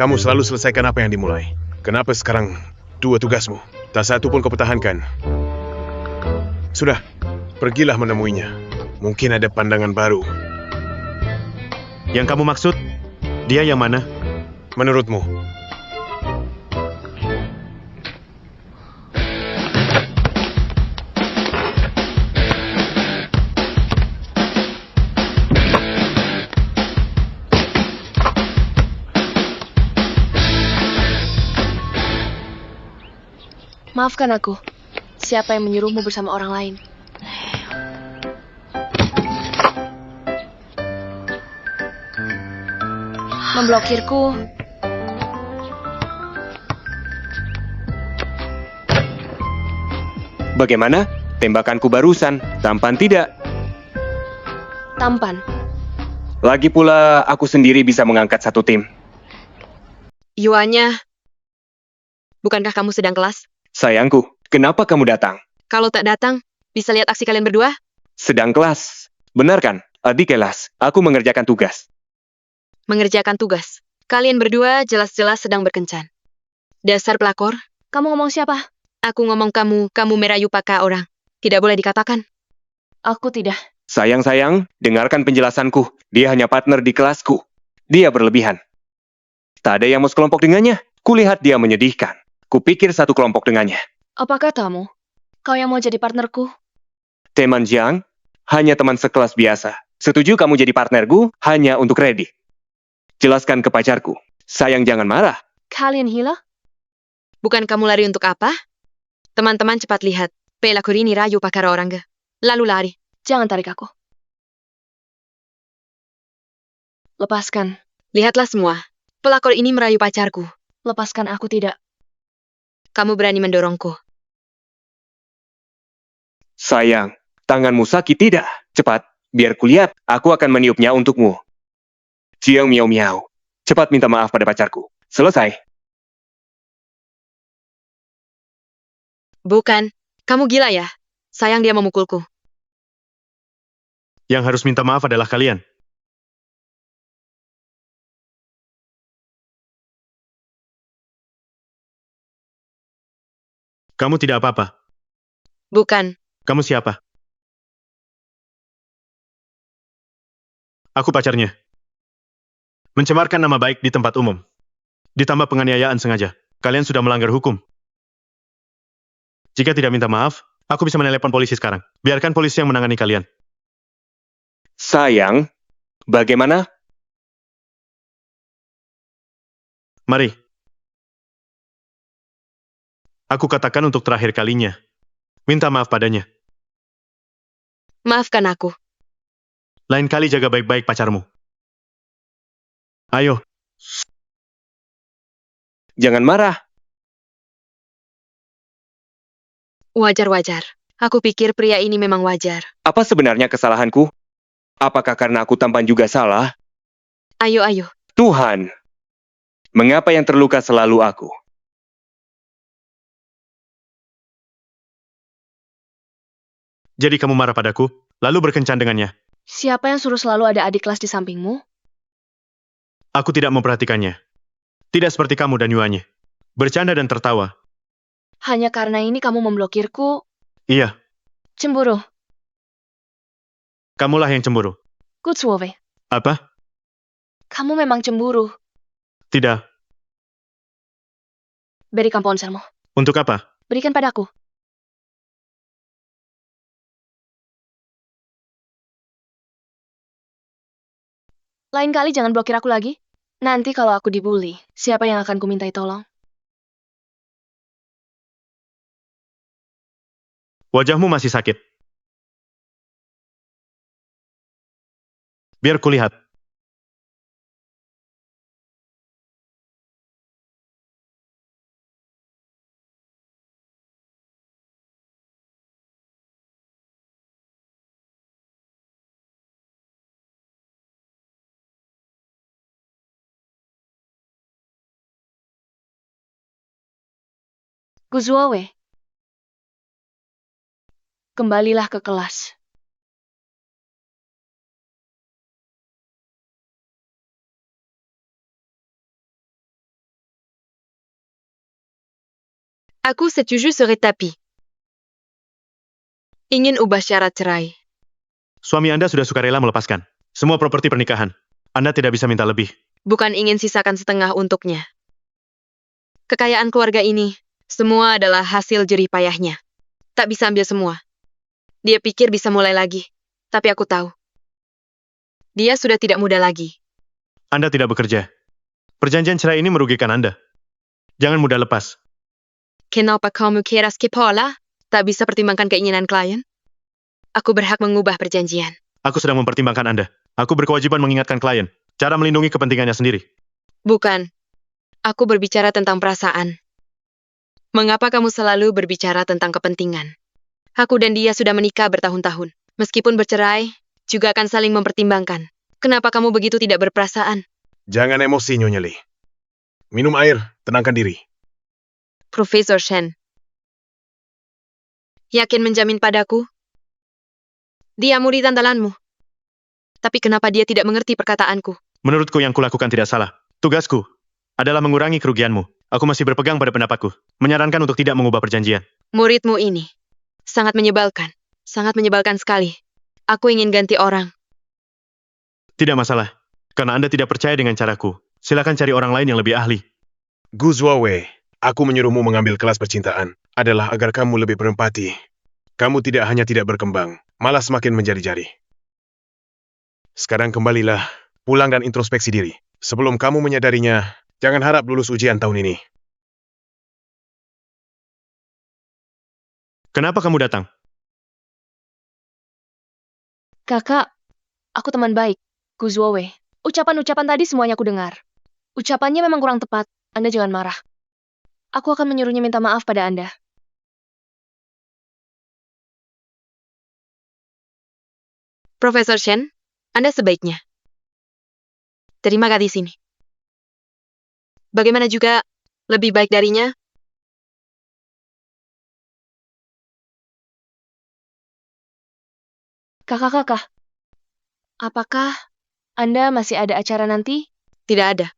Kamu selalu selesaikan apa yang dimulai. Kenapa sekarang dua tugasmu? Tak satu pun kau pertahankan. Sudah, pergilah menemuinya. Mungkin ada pandangan baru. Yang kamu maksud, dia yang mana? Menurutmu? Maafkan aku. Siapa yang menyuruhmu bersama orang lain? Memblokirku. Bagaimana? Tembakanku barusan, tampan tidak? Tampan. Lagi pula, aku sendiri bisa mengangkat satu tim. Yuanya, bukankah kamu sedang kelas? Sayangku, kenapa kamu datang? Kalau tak datang, bisa lihat aksi kalian berdua? Sedang kelas. Benar kan? Adik kelas, aku mengerjakan tugas. Mengerjakan tugas. Kalian berdua jelas-jelas sedang berkencan. Dasar pelakor. Kamu ngomong siapa? Aku ngomong kamu merayu pakai orang. Tidak boleh dikatakan. Aku tidak. Sayang-sayang, dengarkan penjelasanku. Dia hanya partner di kelasku. Dia berlebihan. Tak ada yang mau sekelompok dengannya. Kulihat dia menyedihkan. Kupikir satu kelompok dengannya. Apa katamu? Kau yang mau jadi partnerku? Teman Jiang, hanya teman sekelas biasa. Setuju kamu jadi partnerku hanya untuk ready. Jelaskan ke pacarku. Sayang jangan marah. Kalian hila? Bukan kamu lari untuk apa? Teman-teman cepat lihat. Pelakor ini rayu pakai orang. Lalu lari. Jangan tarik aku. Lepaskan. Lihatlah semua. Pelakor ini merayu pacarku. Lepaskan aku tidak. Kamu berani mendorongku. Sayang, tanganmu sakit tidak? Cepat, biar kulihat. Aku akan meniupnya untukmu. Jiang Miao Miao, cepat minta maaf pada pacarku. Selesai. Bukan. Kamu gila ya? Sayang dia memukulku. Yang harus minta maaf adalah kalian. Kamu tidak apa-apa. Bukan. Kamu siapa? Aku pacarnya. Mencemarkan nama baik di tempat umum. Ditambah penganiayaan sengaja. Kalian sudah melanggar hukum. Jika tidak minta maaf, aku bisa menelepon polisi sekarang. Biarkan polisi yang menangani kalian. Sayang, bagaimana? Mari. Aku katakan untuk terakhir kalinya. Minta maaf padanya. Maafkan aku. Lain kali jaga baik-baik pacarmu. Ayo. Jangan marah. Wajar-wajar. Aku pikir pria ini memang wajar. Apa sebenarnya kesalahanku? Apakah karena aku tampan juga salah? Ayo. Tuhan, mengapa yang terluka selalu aku? Jadi kamu marah padaku, lalu berkencan dengannya. Siapa yang suruh selalu ada adik kelas di sampingmu? Aku tidak memperhatikannya. Tidak seperti kamu dan Yuanya. Bercanda dan tertawa. Hanya karena ini kamu memblokirku? Iya, Cemburu. kamulah yang cemburu. Kutsuove. Apa? Kamu memang cemburu. Tidak. Berikan ponselmu. Untuk apa? Berikan padaku. Lain kali jangan blokir aku lagi. Nanti kalau aku dibully, siapa yang akan kumintai tolong? Wajahmu masih sakit. Biar kulihat. Guzuowe. Kembalilah ke kelas. Aku setuju serai tapi. Ingin ubah syarat cerai. Suami Anda sudah sukarela melepaskan semua properti pernikahan. Anda tidak bisa minta lebih. Bukan ingin sisakan setengah untuknya. Kekayaan keluarga ini, semua adalah hasil jerih payahnya. Tak bisa ambil semua. Dia pikir bisa mulai lagi. Tapi aku tahu. Dia sudah tidak muda lagi. Anda tidak bekerja. Perjanjian cerai ini merugikan Anda. Jangan mudah lepas. Kenapa kamu kira Skipola tak bisa pertimbangkan keinginan klien? Aku berhak mengubah perjanjian. Aku sedang mempertimbangkan Anda. Aku berkewajiban mengingatkan klien. Cara melindungi kepentingannya sendiri. Bukan. Aku berbicara tentang perasaan. Mengapa kamu selalu berbicara tentang kepentingan? Aku dan dia sudah menikah bertahun-tahun. Meskipun bercerai, juga akan saling mempertimbangkan. Kenapa kamu begitu tidak berperasaan? Jangan emosi, Nyonya Lee. Minum air, tenangkan diri. Profesor Shen. Yakin menjamin padaku? Dia murid andalanmu. Tapi kenapa dia tidak mengerti perkataanku? Menurutku yang kulakukan tidak salah. Tugasku adalah mengurangi kerugianmu. Aku masih berpegang pada pendapatku. Menyarankan untuk tidak mengubah perjanjian. Muridmu ini sangat menyebalkan. Sangat menyebalkan sekali. Aku ingin ganti orang. Tidak masalah. Karena Anda tidak percaya dengan caraku. Silakan cari orang lain yang lebih ahli. Gu Zuowei, aku menyuruhmu mengambil kelas percintaan adalah agar kamu lebih berempati. Kamu tidak hanya tidak berkembang, malah semakin menjadi-jadi. Sekarang kembalilah, pulang dan introspeksi diri. Sebelum kamu menyadarinya, jangan harap lulus ujian tahun ini. Kenapa kamu datang? Kakak, aku teman baik. Guzuowe. Ucapan-ucapan tadi semuanya aku dengar. Ucapannya memang kurang tepat. Anda jangan marah. Aku akan menyuruhnya minta maaf pada Anda. Profesor Shen, Anda sebaiknya terima gadis ini. Bagaimana juga lebih baik darinya? Kakak-kakak, apakah Anda masih ada acara nanti? Tidak ada.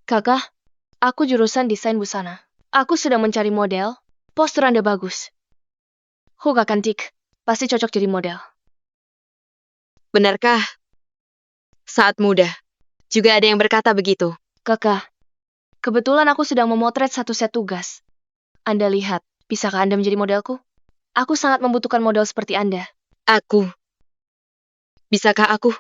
Kakak, aku jurusan desain busana. Aku sedang mencari model. Postur Anda bagus. Hoga cantik. Pasti cocok jadi model. Benarkah? Saat muda, juga ada yang berkata begitu. Kakak, kebetulan aku sedang memotret satu set tugas. Anda lihat, bisakah Anda menjadi modelku? Aku sangat membutuhkan model seperti Anda. Aku. Bisakah aku?